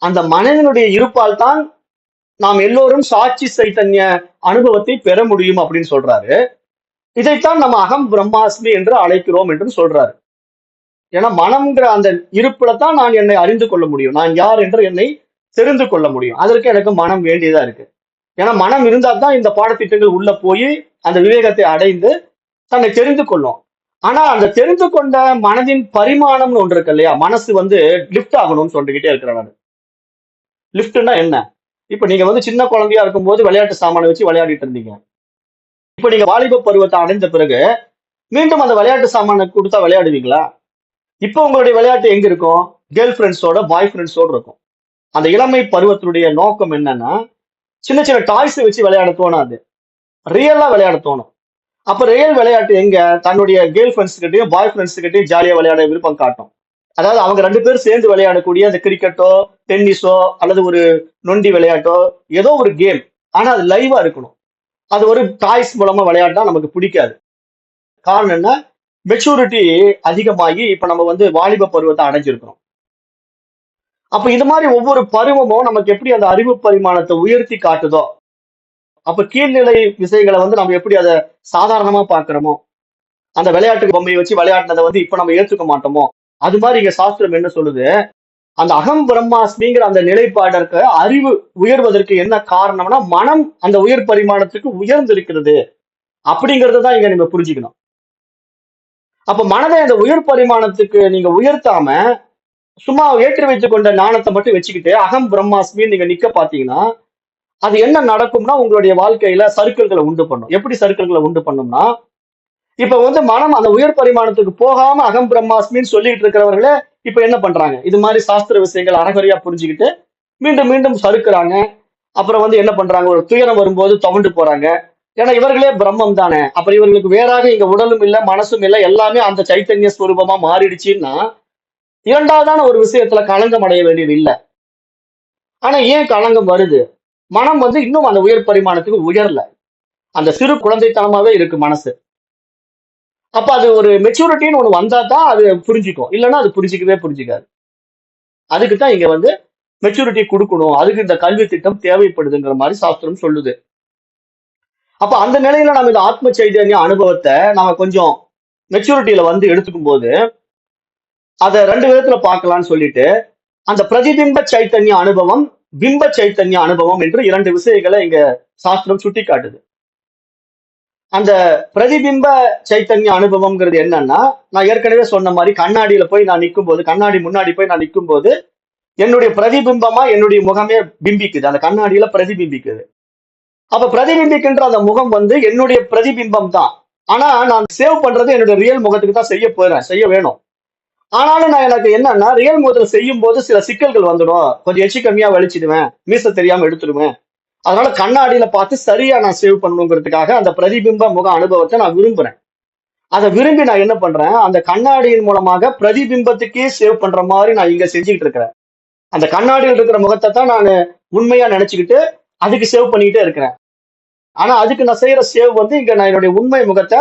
அந்த மனதினுடைய இருப்பால் தான் நாம் எல்லோரும் சாட்சி சைத்தன்ய அனுபவத்தை பெற முடியும் அப்படின்னு சொல்றாரு. இதைத்தான் நம்ம அகம் பிரம்மாஸ்மி என்று அழைக்கிறோம் என்று சொல்றாரு. ஏன்னா மனம்ங்கிற அந்த இருப்புல தான் நான் என்னை அறிந்து கொள்ள முடியும், நான் யார் என்று என்னை தெரிந்து கொள்ள முடியும். அதற்கு எனக்கு மனம் வேண்டியதா இருக்கு. ஏன்னா மனம் இருந்தா தான் இந்த பாடத்திட்டங்கள் உள்ள போய் அந்த விவேகத்தை அடைந்து தன்னை தெரிந்து கொள்ளும். ஆனா அந்த தெரிந்து கொண்ட மனதின் பரிமாணம்னு ஒன்று இருக்கு இல்லையா, மனசு வந்து லிஃப்ட் ஆகணும்னு சொல்லிக்கிட்டே இருக்கிறேன் நான். லிஃப்ட்னா என்ன? இப்ப நீங்க வந்து சின்ன குழந்தையா இருக்கும்போது விளையாட்டு சாமானை வச்சு விளையாடிட்டு இருந்தீங்க. இப்ப நீங்க வாலிப பருவத்தை அடைந்த பிறகு மீண்டும் அந்த விளையாட்டு சாமானை கொடுத்தா விளையாடுவீங்களா? இப்ப உங்களுடைய விளையாட்டு எங்க இருக்கும்? கேர்ள் ஃப்ரெண்ட்ஸோட, பாய் ஃப்ரெண்ட்ஸோட இருக்கும். அந்த இளமை பருவத்தினுடைய நோக்கம் என்னன்னா, சின்ன சின்ன டாய்ஸ் வச்சு விளையாட தோணாது, ரியலா விளையாட தோணும். அப்ப ரியல் விளையாட்டு எங்க? தன்னுடைய கேர்ள் ஃப்ரெண்ட்ஸ் கிட்டயும் பாய் ஃப்ரெண்ட்ஸ் கிட்டயும் ஜாலியா விளையாட விருப்பம் காட்டும். அதாவது அவங்க ரெண்டு பேரும் சேர்ந்து விளையாடக்கூடிய அந்த கிரிக்கெட்டோ, டென்னிஸோ அல்லது ஒரு நொண்டி விளையாட்டோ, ஏதோ ஒரு கேம். ஆனா அது லைவா இருக்கணும். அது ஒரு டாய்ஸ் மூலமா விளையாட்டா நமக்கு பிடிக்காது. காரணம் என்ன? மெச்சூரிட்டி அதிகமாகி இப்ப நம்ம வந்து வாலிப பருவத்தை அடைஞ்சிருக்கிறோம். அப்ப இது மாதிரி ஒவ்வொரு பருவமும் நமக்கு எப்படி அந்த அறிவு பரிமாணத்தை உயர்த்தி காட்டுதோ, அப்ப கீழ்நிலை விஷயங்களை வந்து நம்ம எப்படி அதை சாதாரணமா பார்க்கிறோமோ, அந்த விளையாட்டு பொம்மையை வச்சு விளையாடினதை வந்து இப்ப நம்ம ஏத்துக்க மாட்டோமோ, அது மாதிரி இங்க சாஸ்திரம் என்ன சொல்லுது? அந்த அகம் பிரம்மாஸ்மிங்கிற அந்த நிலைப்பாடற்கு அறிவு உயர்வதற்கு என்ன காரணம்னா, மனம் அந்த உயர் பரிமாணத்துக்கு உயர்ந்திருக்கிறது அப்படிங்கறத தான் இங்க நீங்க புரிஞ்சுக்கணும். அப்ப மனதை அந்த உயர் பரிமாணத்துக்கு நீங்க உயர்த்தாம சும்மா ஏற்றி வைத்துக் கொண்ட ஞானத்தை மட்டும் வச்சுக்கிட்டு அகம் பிரம்மாஸ்மின்னு நீங்க நிக்க பாத்தீங்கன்னா, அது என்ன நடக்கும்னா உங்களுடைய வாழ்க்கையில சர்க்கிள்களை உண்டு பண்ணும். எப்படி சர்க்கிள்களை உண்டு பண்ணும்னா, இப்ப வந்து மனம் அந்த உயர் பரிமாணத்துக்கு போகாம அகம் பிரம்மாஸ்மின்னு சொல்லிட்டு இருக்கிறவர்களே இப்ப என்ன பண்றாங்க? இது மாதிரி சாஸ்திர விஷயங்கள் அறகுறையா புரிஞ்சுக்கிட்டு மீண்டும் மீண்டும் சறுக்குறாங்க. அப்புறம் வந்து என்ன பண்றாங்க? ஒரு துயரம் வரும்போது துவண்டு போறாங்க. ஏன்னா இவர்களே பிரம்மம் தானே, அப்புறம் இவர்களுக்கு வேறாக இங்க உடலும் இல்லை, மனசும் இல்லை, எல்லாமே அந்த சைத்தன்ய ஸ்வரூபமா மாறிடுச்சுன்னா இரண்டாவதான ஒரு விஷயத்துல களங்கம் அடைய வேண்டியது இல்லை. ஆனா ஏன் களங்கம் வருது? மனம் வந்து இன்னும் அந்த உயர் பரிமாணத்துக்கு உயரல, அந்த சிறு குழந்தைத்தனமாவே இருக்கு மனசு. அப்ப அது ஒரு மெச்சூரிட்டின்னு ஒண்ணு வந்தா தான் அது புரிஞ்சுக்கும், இல்லைன்னா அது புரிஞ்சுக்காது. அதுக்கு தான் இங்க வந்து மெச்சூரிட்டி கொடுக்கணும், அதுக்கு இந்த கல்வி திட்டம் தேவைப்படுதுங்கிற மாதிரி சாஸ்திரம் சொல்லுது. அப்ப அந்த நிலையில நம்ம இந்த ஆத்ம சைதன்ய அனுபவத்தை நம்ம கொஞ்சம் மெச்சூரிட்டியில வந்து எடுத்துக்கும் போது அதை ரெண்டு விதத்துல பார்க்கலாம்னு சொல்லிட்டு, அந்த பிரதிபிம்ப சைத்தன்ய அனுபவம், பிம்ப சைத்தன்ய அனுபவம் என்று இரண்டு விஷயங்களை இங்க சாஸ்திரம் சுட்டி காட்டுது. அந்த பிரதிபிம்ப சைத்தன்ய அனுபவம்ங்கிறது என்னன்னா, நான் ஏற்கனவே சொன்ன மாதிரி கண்ணாடியில போய் நான் நிற்கும் போது, கண்ணாடி முன்னாடி போய் நான் நிற்கும் போது என்னுடைய பிரதிபிம்பமா என்னுடைய முகமே பிம்பிக்குது, அந்த கண்ணாடியில பிரதிபிம்பிக்குது. அப்ப பிரதிபிம்பிக்கின்ற அந்த முகம் வந்து என்னுடைய பிரதிபிம்பம் தான். ஆனா நான் சேவ் பண்றது என்னுடைய ரியல் முகத்துக்கு தான் செய்ய போறேன், செய்ய வேணும். ஆனாலும் நான் எனக்கு என்னன்னா ரியல் முகத்துல செய்யும் போது சில சிக்கல்கள் வந்துடும், கொஞ்சம் எச்சி கம்மியா வலிச்சிடுவேன், மீச தெரியாம எடுத்துடுவேன். அதனால கண்ணாடியில பார்த்து சரியா நான் சேவ் பண்ணணுங்கிறதுக்காக அந்த பிரதிபிம்ப முக அனுபவத்தை நான் விரும்புறேன். அதை விரும்பி நான் என்ன பண்றேன், அந்த கண்ணாடியின் மூலமாக பிரதிபிம்பத்துக்கே சேவ் பண்ற மாதிரி நான் இங்க செஞ்சுக்கிட்டு இருக்கிறேன். அந்த கண்ணாடியில் இருக்கிற முகத்தை தான் நான் உண்மையா நினைச்சுக்கிட்டு அதுக்கு சேவ் பண்ணிக்கிட்டே இருக்கிறேன். ஆனா அதுக்கு நான் செய்யற சேவ் வந்து இங்க நான் என்னுடைய உண்மை முகத்தை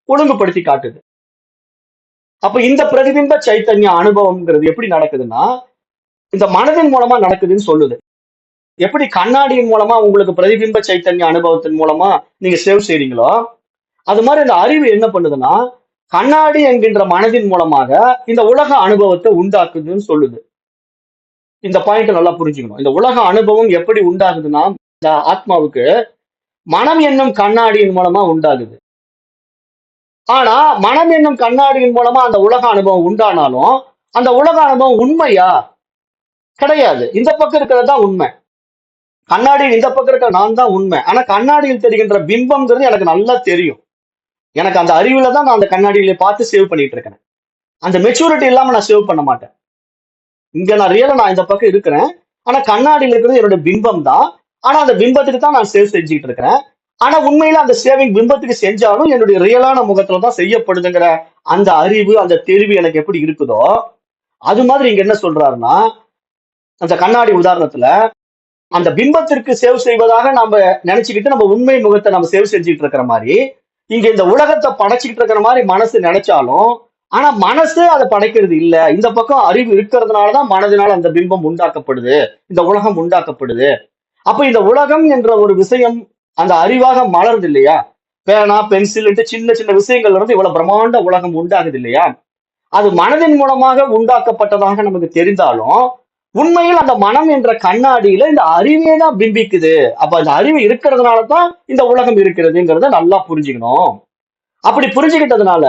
ஒழுங்குபடுத்தி காட்டுது. அப்ப இந்த பிரதிபிம்ப சைத்தன்ய அனுபவம்ங்கிறது எப்படி நடக்குதுன்னா, இந்த மனதின் மூலமா நடக்குதுன்னு சொல்லுது. எப்படி கண்ணாடியின் மூலமா உங்களுக்கு பிரதிபிம்ப சைத்தன்ய அனுபவத்தின் மூலமா நீங்க சேவ் செய்றீங்களோ, அது மாதிரி இந்த அறிவு என்ன பண்ணுதுன்னா, கண்ணாடி என்கின்ற மனதின் மூலமாக இந்த உலக அனுபவத்தை உண்டாக்குதுன்னு சொல்லுது. இந்த பாயிண்ட் நல்லா புரிஞ்சுக்கணும். இந்த உலக அனுபவம் எப்படி உண்டாகுதுன்னா, இந்த ஆத்மாவுக்கு மனம் என்னும் கண்ணாடியின் மூலமா உண்டாகுது. ஆனா மனம் என்னும் கண்ணாடியின் மூலமா அந்த உலக அனுபவம் உண்டானாலும் அந்த உலக அனுபவம் உண்மையா? கிடையாது. இந்த பக்கம் இருக்கிறது தான் உண்மை. கண்ணாடியில் இந்த பக்கம் இருக்கிற நான் தான் உண்மை. ஆனா கண்ணாடியில் தெரிகின்ற பிம்பம்ங்கிறது எனக்கு நல்லா தெரியும். எனக்கு அந்த அறிவுல தான் நான் அந்த கண்ணாடியில பார்த்து சேவ் பண்ணிட்டு இருக்கேன். அந்த மெச்சூரிட்டி இல்லாம நான் சேவ் பண்ண மாட்டேன். இங்க நான் ரியலா நான் இந்த பக்கம் இருக்கிறேன். ஆனா கண்ணாடியில் இருக்கிறது என்னோட பிம்பம் தான். ஆனா அந்த பிம்பத்துக்கு தான் நான் சேவ் செஞ்சுட்டு இருக்கிறேன். ஆனா உண்மையில அந்த சேவிங் பிம்பத்துக்கு செஞ்சாலும் என்னுடைய ரியலான முகத்துல தான் செய்யப்படுதுங்கிற அந்த அறிவு, அந்த தெளிவு எனக்கு எப்படி இருக்குதோ, அது மாதிரி இங்க என்ன சொல்றாருன்னா, அந்த கண்ணாடி உதாரணத்துல அந்த பிம்பத்திற்கு சேவ் செய்வதாக நம்ம நினைச்சுக்கிட்டு நம்ம உண்மை முகத்தை நம்ம சேவ் செஞ்சுட்டு இருக்கிற மாதிரி, இங்க இந்த உலகத்தை படைச்சுக்கிட்டு இருக்கிற மாதிரி மனசு நினைச்சாலும், ஆனா மனசு அதை படைக்கிறது இல்ல. இந்த பக்கம் அறிவு இருக்கிறதுனாலதான் மனதினால் அந்த பிம்பம் உண்டாக்கப்படுது, இந்த உலகம் உண்டாக்கப்படுது. அப்ப இந்த உலகம் என்ற ஒரு விஷயம் அந்த அறிவாக மலருது இல்லையா? பேனா, பென்சில் சின்ன சின்ன விஷயங்கள்ல இருந்து இவ்வளவு பிரம்மாண்ட உலகம் உண்டாகுது இல்லையா? அது மனதின் மூலமாக உண்டாக்கப்பட்டதாக நமக்கு தெரிந்தாலும், உண்மையில் அந்த மனம் என்ற கண்ணாடியில இந்த அறிவே தான் பிம்பிக்குது. அப்ப அந்த அறிவு இருக்கிறதுனால தான் இந்த உலகம் இருக்கிறதுங்கிறத நல்லா புரிஞ்சுக்கணும். அப்படி புரிஞ்சுக்கிட்டதுனால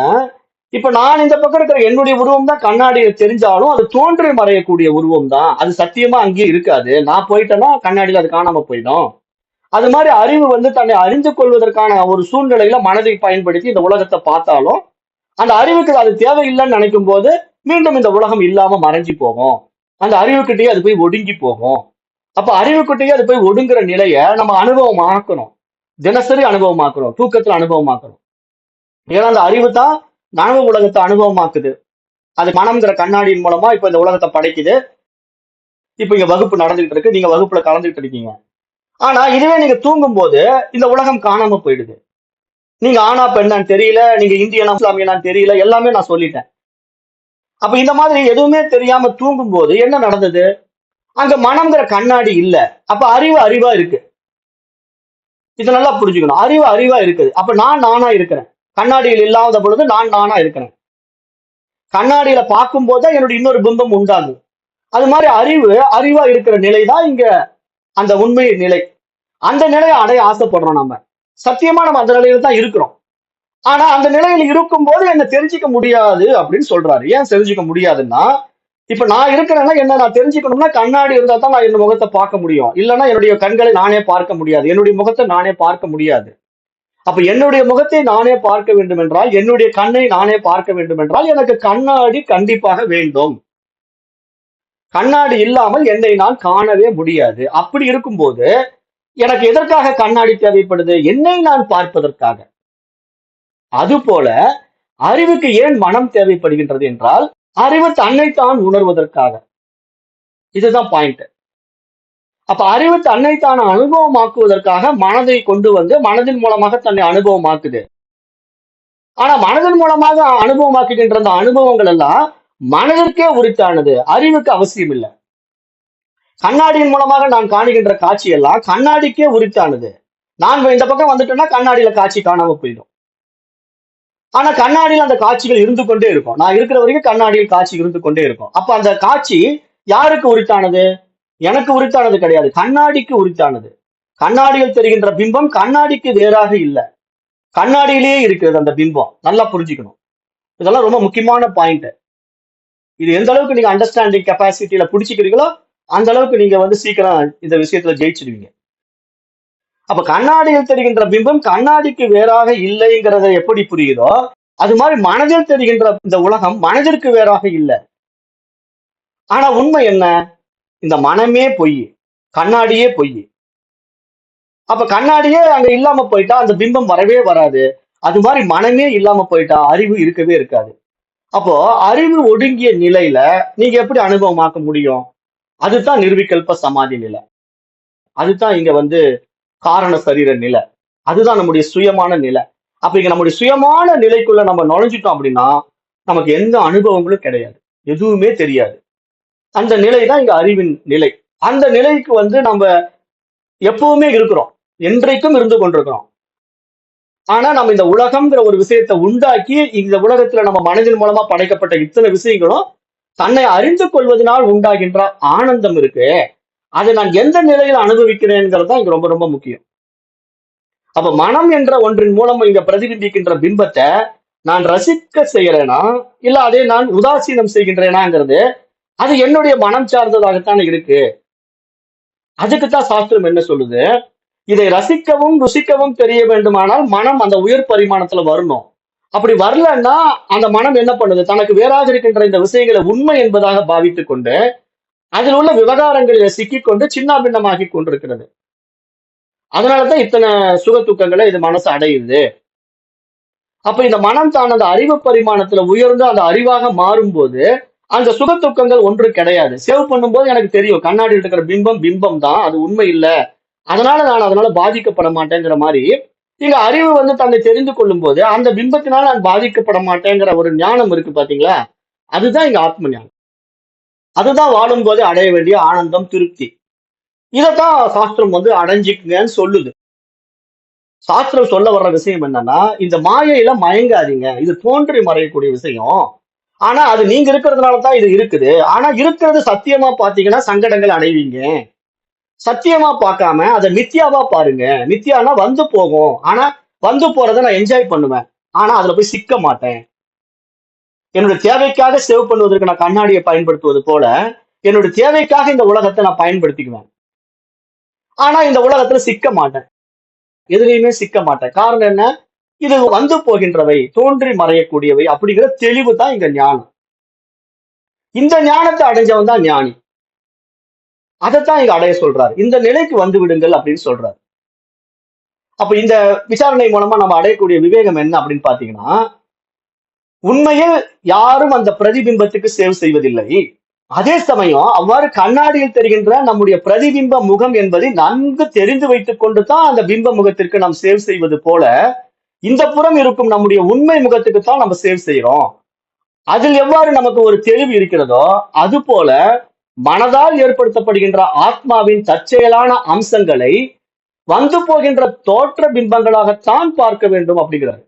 இப்ப நான் இந்த பக்கம் இருக்கிற என்னுடைய உருவம் தான் கண்ணாடியை தெரிஞ்சாலும் அது தோன்றி மறையக்கூடிய உருவம் தான். அது சத்தியமா அங்கேயே இருக்காது. நான் போயிட்டேன்னா கண்ணாடியில அது காணாம போயிடும். அது மாதிரி அறிவு வந்து தன்னை அறிந்து கொள்வதற்கான ஒரு சூழ்நிலையில மனதை பயன்படுத்தி இந்த உலகத்தை பார்த்தாலும் அந்த அறிவுக்கு அது தேவையில்லைன்னு நினைக்கும் போது மீண்டும் இந்த உலகம் இல்லாம மறைஞ்சு போகும். அந்த அறிவுக்கிட்டேயே அது போய் ஒடுங்கி போகும். அப்ப அறிவுக்கிட்டேயே அது போய் ஒடுங்குற நிலைய நம்ம அனுபவமாக்கணும். தினசரி அனுபவமாக்குறோம், தூக்கத்துல அனுபவமாக்குறோம். ஏன்னா அந்த அறிவு தான் நனவு உலகத்தை அனுபவமாக்குது. அது மனம்ங்கிற கண்ணாடியின் மூலமா இப்ப இந்த உலகத்தை படைக்குது. இப்ப இங்க வகுப்பு நடந்துகிட்டு இருக்கு, நீங்க வகுப்புல கலந்துகிட்டு இருக்கீங்க. ஆனா இதுவே நீங்க தூங்கும் போது இந்த உலகம் காணாம போயிடுது. நீங்க ஆனா பெண்ணான்னு தெரியல, நீங்க இந்தியனா இஸ்லாமியனான்னு தெரியல, எல்லாமே நான் சொல்லிட்டேன். அப்ப இந்த மாதிரி எதுவுமே தெரியாம தூங்கும் போது என்ன நடந்தது? அங்க மனம்ங்கிற கண்ணாடி இல்ல. அப்ப அறிவு அறிவா இருக்கு. இது நல்லா புரிஞ்சுக்கணும். அறிவு அறிவா இருக்குது. அப்ப நான் நானா இருக்கிறேன். கண்ணாடியில் இல்லாத பொழுது நான் நானா இருக்கிறேன். கண்ணாடியில பார்க்கும் போதுதான் என்னுடைய இன்னொரு பிம்பம் உண்டாகும். அது மாதிரி அறிவு அறிவா இருக்கிற நிலைதான் இங்க அந்த உண்மை நிலை. அந்த நிலையை அடைய ஆசைப்படுறோம் நம்ம. சத்தியமா நம்ம அந்த நிலையில தான் இருக்கிறோம். ஆனா அந்த நிலையில இருக்கும் போது என்ன தெரிஞ்சுக்க முடியாது அப்படின்னு சொல்றாரு. ஏன் தெரிஞ்சுக்க முடியாதுன்னா, இப்ப நான் இருக்கிறேன்னா என்ன நான் தெரிஞ்சுக்கணும்னா கண்ணாடி இருந்தா தான் நான் என் முகத்தை பார்க்க முடியும். இல்லைன்னா என்னுடைய கண்களை நானே பார்க்க முடியாது. என்னுடைய முகத்தை நானே பார்க்க முடியாது. அப்ப என்னுடைய முகத்தை நானே பார்க்க வேண்டும் என்றால், என்னுடைய கண்ணை நானே பார்க்க வேண்டும் என்றால் எனக்கு கண்ணாடி கண்டிப்பாக வேண்டும். கண்ணாடி இல்லாமல் என்னை நான் காணவே முடியாது. அப்படி இருக்கும்போது எனக்கு எதற்காக கண்ணாடி தேவைப்படுது? என்னை நான் பார்ப்பதற்காக. அதுபோல அறிவுக்கு ஏன் மனம் தேவைப்படுகின்றது என்றால், அறிவு தன்னைத்தான் உணர்வதற்காக. இதுதான் பாயிண்ட். அப்ப அறிவு தன்னைத்தான் அனுபவமாக்குவதற்காக மனதை கொண்டு வந்து மனதின் மூலமாக தன்னை அனுபவமாக்குது. ஆனா மனதின் மூலமாக அனுபவமாக்குகின்ற அந்த அனுபவங்கள் எல்லாம் மனதிற்கே உரித்தானது, அறிவுக்கு அவசியம் இல்லை. கண்ணாடியின் மூலமாக நான் காணுகின்ற காட்சி எல்லாம் கண்ணாடிக்கே உரித்தானது. நான் இந்த பக்கம் வந்துட்டேன்னா கண்ணாடியில காட்சி காணாம போயிடும். ஆனா கண்ணாடியில் அந்த காட்சிகள் இருந்து கொண்டே இருக்கும். நான் இருக்கிற வரைக்கும் கண்ணாடியில் காட்சி இருந்து கொண்டே இருக்கும். அப்ப அந்த காட்சி யாருக்கு உரித்தானது? எனக்கு உரித்தானது கிடையாது, கண்ணாடிக்கு உரித்தானது. கண்ணாடியில் தெரிகின்ற பிம்பம் கண்ணாடிக்கு வேறாக இல்லை. கண்ணாடியிலேயே இருக்கிறது அந்த பிம்பம். நல்லா புரிஞ்சுக்கணும். இதெல்லாம் ரொம்ப முக்கியமான பாயிண்ட். இது எந்த அளவுக்கு நீங்க அண்டர்ஸ்டாண்டிங் கெப்பாசிட்டியில புடிச்சுக்கிறீங்களோ அந்த அளவுக்கு நீங்க வந்து சீக்கிரம் இந்த விஷயத்துல ஜெயிச்சிடுவீங்க. அப்ப கண்ணாடியில் தெரிகின்ற பிம்பம் கண்ணாடிக்கு வேறாக இல்லைங்கிறத எப்படி புரியுதோ அது மாதிரி மனதில் தெரிகின்ற இந்த உலகம் மனதிற்கு வேறாக இல்லை. ஆனா உண்மை என்ன? இந்த மனமே பொய், கண்ணாடியே பொய். அப்ப கண்ணாடியே அங்க இல்லாம போயிட்டா அந்த பிம்பம் வரவே வராது. அது மாதிரி மனமே இல்லாம போயிட்டா அறிவு இருக்கவே இருக்காது. அப்போ அறிவு ஒடுங்கிய நிலையில நீங்க எப்படி அனுபவமாக்க முடியும்? அதுதான் நிர்விகல்ப சமாதி நிலை. அதுதான் இங்க வந்து காரண சரீர நிலை. அதுதான் நம்முடைய சுயமான நிலை. அப்ப இங்க நம்முடைய சுயமான நிலைக்குள்ள நம்ம நுழைஞ்சிட்டோம் அப்படின்னா நமக்கு எந்த அனுபவங்களும் கிடையாது, எதுவுமே தெரியாது. அந்த நிலை தான் இங்க அறிவின் நிலை. அந்த நிலைக்கு வந்து நம்ம எப்பவுமே இருக்கிறோம், என்றைக்கும் இருந்து கொண்டிருக்கிறோம். ஆனா நம்ம இந்த உலகம்ங்கிற ஒரு விஷயத்தை உண்டாக்கி இந்த உலகத்துல நம்ம மனதின் மூலமா படைக்கப்பட்ட இத்தனை விஷயங்களும் தன்னை அறிந்து கொள்வதனால் உண்டாகின்ற ஆனந்தம் இருக்கு. அதை நான் எந்த நிலையில அனுபவிக்கிறேங்கிறது தான் இங்க ரொம்ப ரொம்ப முக்கியம். அப்ப மனம் என்ற ஒன்றின் மூலம் இங்க பிரதிபிம்பிக்கின்ற பிம்பத்தை நான் ரசிக்க செய்யறேனா இல்ல அதை நான் உதாசீனம் செய்கின்றேனாங்கிறது அது என்னுடைய மனம் சார்ந்ததாகத்தான் இருக்கு. அதுக்குத்தான் சாஸ்திரம் என்ன சொல்லுது? இதை ரசிக்கவும் ருசிக்கவும் தெரிய வேண்டுமானால் மனம் அந்த உயர் பரிமாணத்துல வரணும். அப்படி வரலன்னா அந்த மனம் என்ன பண்ணுது? தனக்கு வேறாக இருக்கின்ற இந்த விஷயங்களை உண்மை என்பதாக பாவித்துக் கொண்டு அதில் உள்ள விவகாரங்களில சிக்கிக்கொண்டு சின்ன பின்னமாக்கி கொண்டிருக்கிறது. அதனாலதான் இத்தனை சுக துக்கங்களை இது மனசு அடையுது. அப்ப இந்த மனம் தான் அந்த அறிவு பரிமாணத்துல உயர்ந்து அந்த அறிவாக மாறும்போது அந்த சுக துக்கங்கள் ஒன்று கிடையாது. சேவ் பண்ணும்போது எனக்கு தெரியும் கண்ணாடியில் இருக்கிற பிம்பம் பிம்பம் தான், அது உண்மை இல்லை, அதனால நான் அதனால பாதிக்கப்பட மாட்டேங்கிற மாதிரி இங்க அறிவு வந்து தன்னை தெரிந்து கொள்ளும் போது அந்த பிம்பத்தினால நான் பாதிக்கப்பட மாட்டேங்கிற ஒரு ஞானம் இருக்கு பாத்தீங்களா? அதுதான் இங்க ஆத்ம ஞானம். அதுதான் வாழும் போது அடைய வேண்டிய ஆனந்தம், திருப்தி. இதைத்தான் சாஸ்திரம் வந்து அடைஞ்சிக்குங்கன்னு சொல்லுது. சாஸ்திரம் சொல்ல வர்ற விஷயம் என்னன்னா, இந்த மாயையில மயங்காதீங்க, இது தோன்றி மறையக்கூடிய விஷயம். ஆனா அது நீங்க இருக்கிறதுனாலதான் இது இருக்குது. ஆனா இருக்கிறது சத்தியமா பாத்தீங்கன்னா சங்கடங்கள் அடைவீங்க. சத்தியமா பார்க்காம அதை மித்தியாவா பாருங்க. மித்தியானா வந்து போகும், ஆனா வந்து போறதை நான் என்ஜாய் பண்ணுவேன், ஆனா அதுல போய் சிக்க மாட்டேன். என்னோட தேவைக்காக சேவ் பண்ணுவதற்கு நான் கண்ணாடியை பயன்படுத்துவது போல என்னோட தேவைக்காக இந்த உலகத்தை நான் பயன்படுத்திக்குவேன். ஆனா இந்த உலகத்துல சிக்க மாட்டேன், எதுலையுமே சிக்க மாட்டேன். காரணம் என்ன? இது வந்து போகின்றவை, தோன்றி மறையக்கூடியவை அப்படிங்கிற தெளிவு தான் இங்க ஞானம். இந்த ஞானத்தை அடைஞ்சவன் தான் ஞானி. அதைத்தான் இங்க அடைய சொல்றாரு. இந்த நிலைக்கு வந்து விடுங்கள் அப்படின்னு சொல்றாரு. அப்ப இந்த விசாரணை மூலமா நம்ம அடையக்கூடிய விவேகம் என்ன அப்படின்னு பாத்தீங்கன்னா, உண்மையில் யாரும் அந்த பிரதிபிம்பத்துக்கு சேவ் செய்வதில்லை. அதே சமயம் அவ்வாறு கண்ணாடியில் தெரிகின்ற நம்முடைய பிரதிபிம்ப முகம் என்பதை நன்கு தெரிந்து வைத்துக் கொண்டு தான் அந்த பிம்ப முகத்திற்கு நாம் சேவ் செய்வது போல இந்த புறம் இருக்கும் நம்முடைய உண்மை முகத்துக்கு தான் நம்ம சேவ் செய்யறோம். அதில் எவ்வாறு நமக்கு ஒரு தெளிவு இருக்கிறதோ அது போல மனதால் ஏற்படுத்தப்படுகின்ற ஆத்மாவின் தற்செயலான அம்சங்களை வந்து போகின்ற தோற்ற பிம்பங்களாகத்தான் பார்க்க வேண்டும் அப்படிங்கிறார்.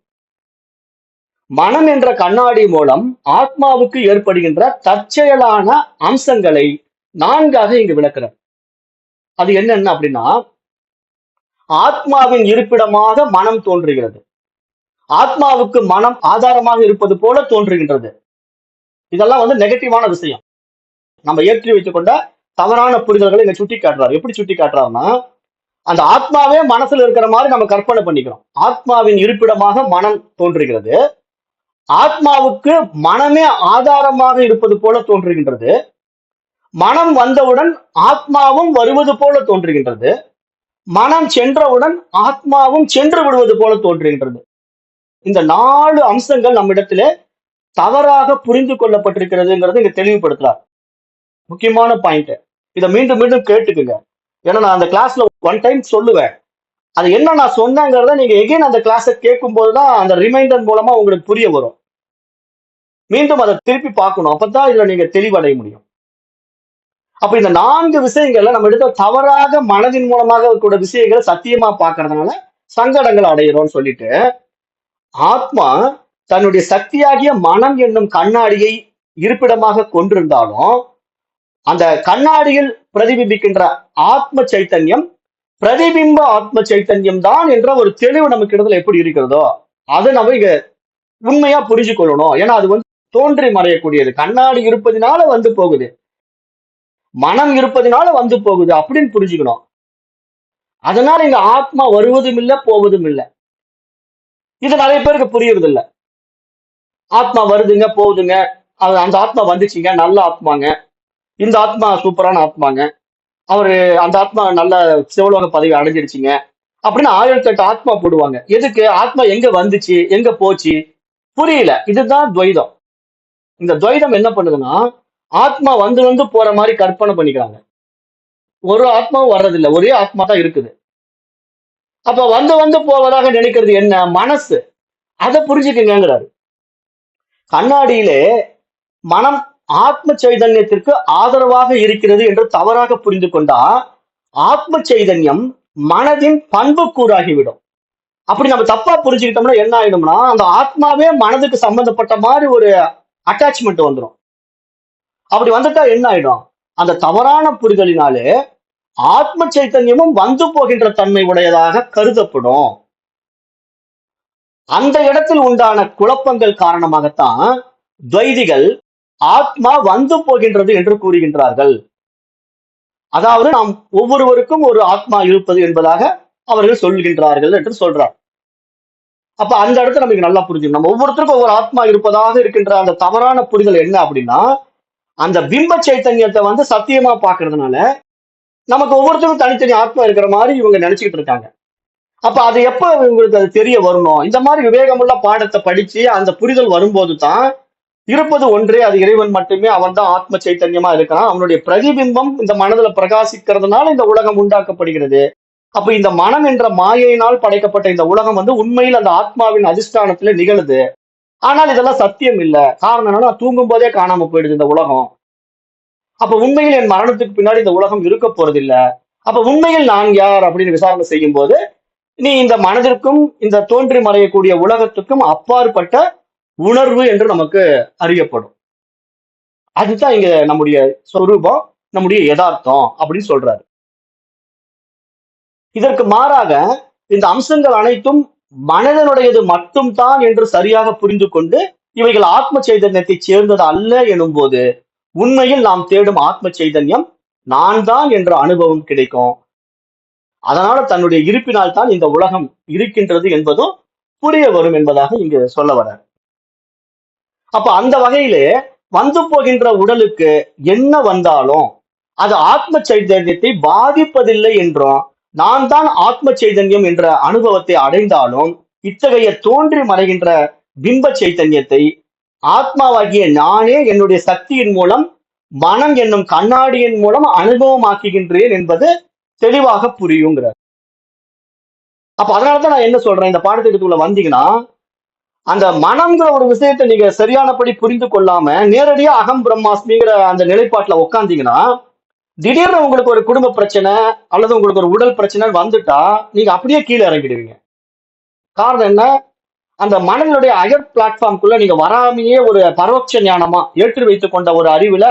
மனம் என்ற கண்ணாடி மூலம் ஆத்மாவுக்கு ஏற்படுகின்ற தற்செயலான அம்சங்களை நான்காக இங்கு விளக்குறார். அது என்னென்ன அப்படின்னா, ஆத்மாவின் இருப்பிடமாக மனம் தோன்றுகிறது, ஆத்மாவுக்கு மனம் ஆதாரமாக இருப்பது போல தோன்றுகின்றது. இதெல்லாம் வந்து நெகட்டிவான விஷயம். நம்ம ஏற்றி வைத்துக் கொண்ட தவறான புரிதல்களை இங்க சுட்டி காட்டுறாரு. எப்படி சுட்டி காட்டுறாருன்னா, அந்த ஆத்மாவே மனசுல இருக்கிற மாதிரி நம்ம கற்பனை பண்ணிக்கிறோம். ஆத்மாவின் இருப்பிடமாக மனம் தோன்றுகிறது, ஆத்மாவுக்கு மனமே ஆதாரமாக இருப்பது போல தோன்றுகின்றது, மனம் வந்தவுடன் ஆத்மாவும் வருவது போல தோன்றுகின்றது, மனம் சென்றவுடன் ஆத்மாவும் சென்று விடுவது போல தோன்றுகின்றது. இந்த 4 அம்சங்கள் நம்மிடத்திலே தவறாக புரிந்து கொள்ளப்பட்டிருக்கிறதுங்கிறது இங்க தெளிவுபடுத்துறார். முக்கியமான பாயிண்ட். இதை மீண்டும் மீண்டும் கேட்டுக்குங்க. ஏன்னா நான் அந்த கிளாஸ்ல ஒன் டைம் சொல்லுவேன். அது என்ன நான் சொன்னேங்கிறத நீங்க எகைன் அந்த கிளாஸை கேட்கும் போதுதான் அந்த ரிமைண்டர் மூலமா உங்களுக்கு புரிய வரும். மீண்டும் அதை திருப்பி பார்க்கணும், அப்பதான் இதுல நீங்க தெளிவடைய முடியும். அப்ப இந்த 4 விஷயங்கள்ல நம்ம எடுத்த தவறாக மனதின் மூலமாக கூட விஷயங்களை சத்தியமா பார்க்கறதுனால சங்கடங்கள் அடைகிறோம்னு சொல்லிட்டு, ஆத்மா தன்னுடைய சக்தியாகிய மனம் என்னும் கண்ணாடியை இருப்பிடமாக கொண்டிருந்தாலும் அந்த கண்ணாடியில் பிரதிபிம்பிக்கின்ற ஆத்ம சைத்தன்யம் பிரதிபிம்ப ஆத்ம சைத்தன்யம் தான் என்ற ஒரு தெளிவு நமக்கு இடத்துல எப்படி இருக்கிறதோ அதை நம்ம இங்க உண்மையா புரிஞ்சு கொள்ளணும். ஏன்னா அது வந்து தோன்றி மறையக்கூடியது. கண்ணாடி இருப்பதினால வந்து போகுது, மனம் இருப்பதினால வந்து போகுது அப்படின்னு புரிஞ்சுக்கணும். அதனால இங்க ஆத்மா வருவதும் இல்ல போவதும் இல்ல. இது நிறைய பேருக்கு புரியுறது இல்ல. ஆத்மா வருதுங்க போகுதுங்க, அது அந்த ஆத்மா வந்துச்சுங்க நல்ல ஆத்மாங்க, இந்த ஆத்மா சூப்பரான ஆத்மாங்க, அவரு அந்த ஆத்மா நல்ல சிவலோக பதவி அடைஞ்சிருச்சுங்க அப்படின்னு 1008 ஆத்மா போடுவாங்க. எதுக்கு? ஆத்மா எங்க வந்துச்சு எங்க போச்சு புரியல. இதுதான் துவைதம். இந்த துவைதம் என்ன பண்ணுதுன்னா, ஆத்மா வந்து வந்து போற மாதிரி கற்பனை பண்ணிக்கிறாங்க. ஒரு ஆத்மாவும் வர்றதில்ல, ஒரே ஆத்மா தான் இருக்குது. அப்ப வந்து வந்து போவதாக நினைக்கிறது என்ன? மனசு. அதை புரிஞ்சுக்குங்கிறாரு. கண்ணாடியிலே மனம் ஆத்ம சைதன்யத்திற்கு ஆதரவாக இருக்கிறது என்று தவறாக புரிந்து கொண்டா ஆத்ம சைதன்யம் மனதின் பண்புக்கூறாகிவிடும். அப்படி நம்ம தப்பா புரிஞ்சுக்கிட்டோம்னா என்ன ஆயிடும்னா, அந்த ஆத்மாவே மனதுக்கு சம்பந்தப்பட்ட மாதிரி ஒரு அட்டாச்மெண்ட் வந்துடும். அப்படி வந்துட்டா என்ன ஆயிடும்? அந்த தவறான புரிதலினாலே ஆத்ம சைத்தன்யமும் வந்து போகின்ற தன்மை உடையதாக கருதப்படும். அந்த இடத்தில் உண்டான குழப்பங்கள் காரணமாகத்தான் துவைதிகள் ஆத்மா வந்து போகின்றது என்று கூறுகின்றார்கள். அதாவது நாம் ஒவ்வொருவருக்கும் ஒரு ஆத்மா இருப்பது என்பதாக அவர்கள் சொல்கின்றார்கள் என்று சொல்றார். அப்ப அந்த இடத்துல நமக்கு நல்லா புரிஞ்சுக்கணும். நம்ம ஒவ்வொருத்தருக்கும் ஒவ்வொரு ஆத்மா இருப்பதாக இருக்கின்ற அந்த தவறான புரிதல் என்ன அப்படின்னா, அந்த பிம்ப சைத்தன்யத்தை வந்து சத்தியமா பாக்குறதுனால நமக்கு ஒவ்வொருத்தருக்கும் தனித்தனி ஆத்மா இருக்கிற மாதிரி இவங்க நினைச்சுக்கிட்டு இருக்காங்க. அப்ப அது எப்ப இவங்களுக்கு அது தெரிய வரணும்? இந்த மாதிரி விவேகமுள்ள பாடத்தை படிச்சு அந்த புரிதல் வரும்போது தான் இருப்பது ஒன்றே, அது இறைவன் மட்டுமே, அவன் தான் ஆத்ம சைத்தன்யமா இருக்கிறான், அவனுடைய பிரதிபிம்பம் இந்த மனதுல பிரகாசிக்கிறதுனால இந்த உலகம் உண்டாக்கப்படுகிறது. அப்ப இந்த மனம் என்ற மாயையினால் படைக்கப்பட்ட இந்த உலகம் வந்து உண்மையில் அந்த ஆத்மாவின் அதிஷ்டானத்துல நிகழுது. ஆனால் இதெல்லாம் சத்தியம் இல்ல. காரணம் என்னன்னா, தூங்கும் போதே காணாம போயிடுது இந்த உலகம். அப்ப உண்மையில் என் மரணத்துக்கு பின்னாடி இந்த உலகம் இருக்க போறது இல்ல. அப்ப உண்மையில் நான் யார் அப்படின்னு விசாரணை செய்யும் போது நீ இந்த மனதிற்கும் இந்த தோன்றி மறையக்கூடிய உலகத்துக்கும் அப்பாற்பட்ட உணர்வு என்று நமக்கு அறியப்படும். அதுதான் இங்க நம்முடைய சொரூபம், நம்முடைய யதார்த்தம் அப்படின்னு சொல்றாரு. இதற்கு மாறாக இந்த அம்சங்கள் அனைத்தும் மனிதனுடையது மட்டும் தான் என்று சரியாக புரிந்து கொண்டு இவைகள் ஆத்ம சைதன்யத்தை சேர்ந்தது அல்ல எனும் போது உண்மையில் நாம் தேடும் ஆத்ம சைதன்யம் நான் தான் என்ற அனுபவம் கிடைக்கும். அதனால தன்னுடைய இருப்பினால் தான் இந்த உலகம் இருக்கின்றது என்பதும் புரிய வரும் என்பதாக இங்கு சொல்ல வர்றார். அப்ப அந்த வகையிலே வந்து போகின்ற உடலுக்கு என்ன வந்தாலும் அது ஆத்ம சைதன்யத்தை பாதிப்பதில்லை என்றும், நான் தான் ஆத்ம சைதன்யம் என்ற அனுபவத்தை அடைந்தாலும் இத்தகைய தோன்றி மறைகின்ற பிம்ப சைத்தன்யத்தை ஆத்மாவாகிய நானே என்னுடைய சக்தியின் மூலம் மனம் என்னும் கண்ணாடியின் மூலம் அனுபவமாக்குகின்றேன் என்பது தெளிவாக புரியுங்கிறார். அப்ப அதனாலதான் நான் என்ன சொல்றேன், இந்த பாடத்திட்டத்துக்குள்ள வந்தீங்கன்னா அந்த மனம்ங்கிற ஒரு விஷயத்தை நீங்க சரியானபடி புரிந்து கொள்ளாம நேரடியா அகம் பிரம்மாஸ்மிங்கிற அந்த நிலைப்பாட்டுல உட்காந்தீங்கன்னா திடீர்னு உங்களுக்கு ஒரு குடும்ப பிரச்சனை அல்லது உங்களுக்கு ஒரு உடல் பிரச்சனை வந்துட்டா நீங்க அப்படியே கீழே இறங்கிடுவீங்க. காரணம் என்ன? அந்த மனதினுடைய அயர் பிளாட்ஃபார்ம்குள்ள நீங்க வராமையே ஒரு பரோட்ச ஞானமா ஏற்றி வைத்துக் கொண்ட ஒரு அறிவுல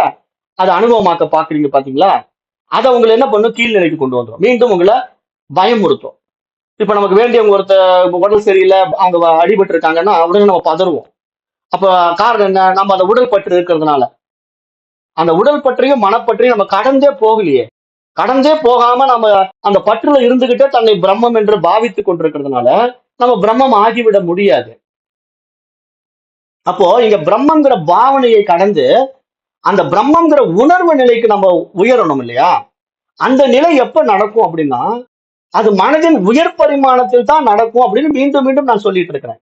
அதை அனுபவமாக்க பாக்குறீங்க பாத்தீங்களா? அதை உங்களை என்ன பண்ணும்? கீழ்நிலைக்கு கொண்டு வந்துடும், மீண்டும் உங்களை பயமுறுத்தும். இப்ப நமக்கு வேண்டியவங்க உடல் சரியில்லை, அவங்க அடிபட்டு இருக்காங்கன்னா உடனே நம்ம பதறுவோம். அப்ப காரணம் என்ன? நம்ம அந்த உடல் பற்று இருக்கிறதுனால. அந்த உடல் பற்றியும் மனப்பற்றியும் நம்ம கடந்தே போகலையே. கடந்தே போகாம நம்ம அந்த பற்றுல இருந்துகிட்டே தன்னை பிரம்மம் என்று பாவித்துக் கொண்டிருக்கிறதுனால நம்ம பிரம்மம் ஆகிவிட முடியாது. அப்போ இங்க பிரம்மங்கிற பாவனையை கடந்து அந்த பிரம்மங்கிற உணர்வு நிலைக்கு நம்ம உயரணும் இல்லையா? அந்த நிலை எப்ப நடக்கும் அப்படின்னா அது மனதின் உயர் பரிமாணத்தில் தான் நடக்கும் அப்படின்னு மீண்டும் மீண்டும் நான் சொல்லிட்டு இருக்கிறேன்.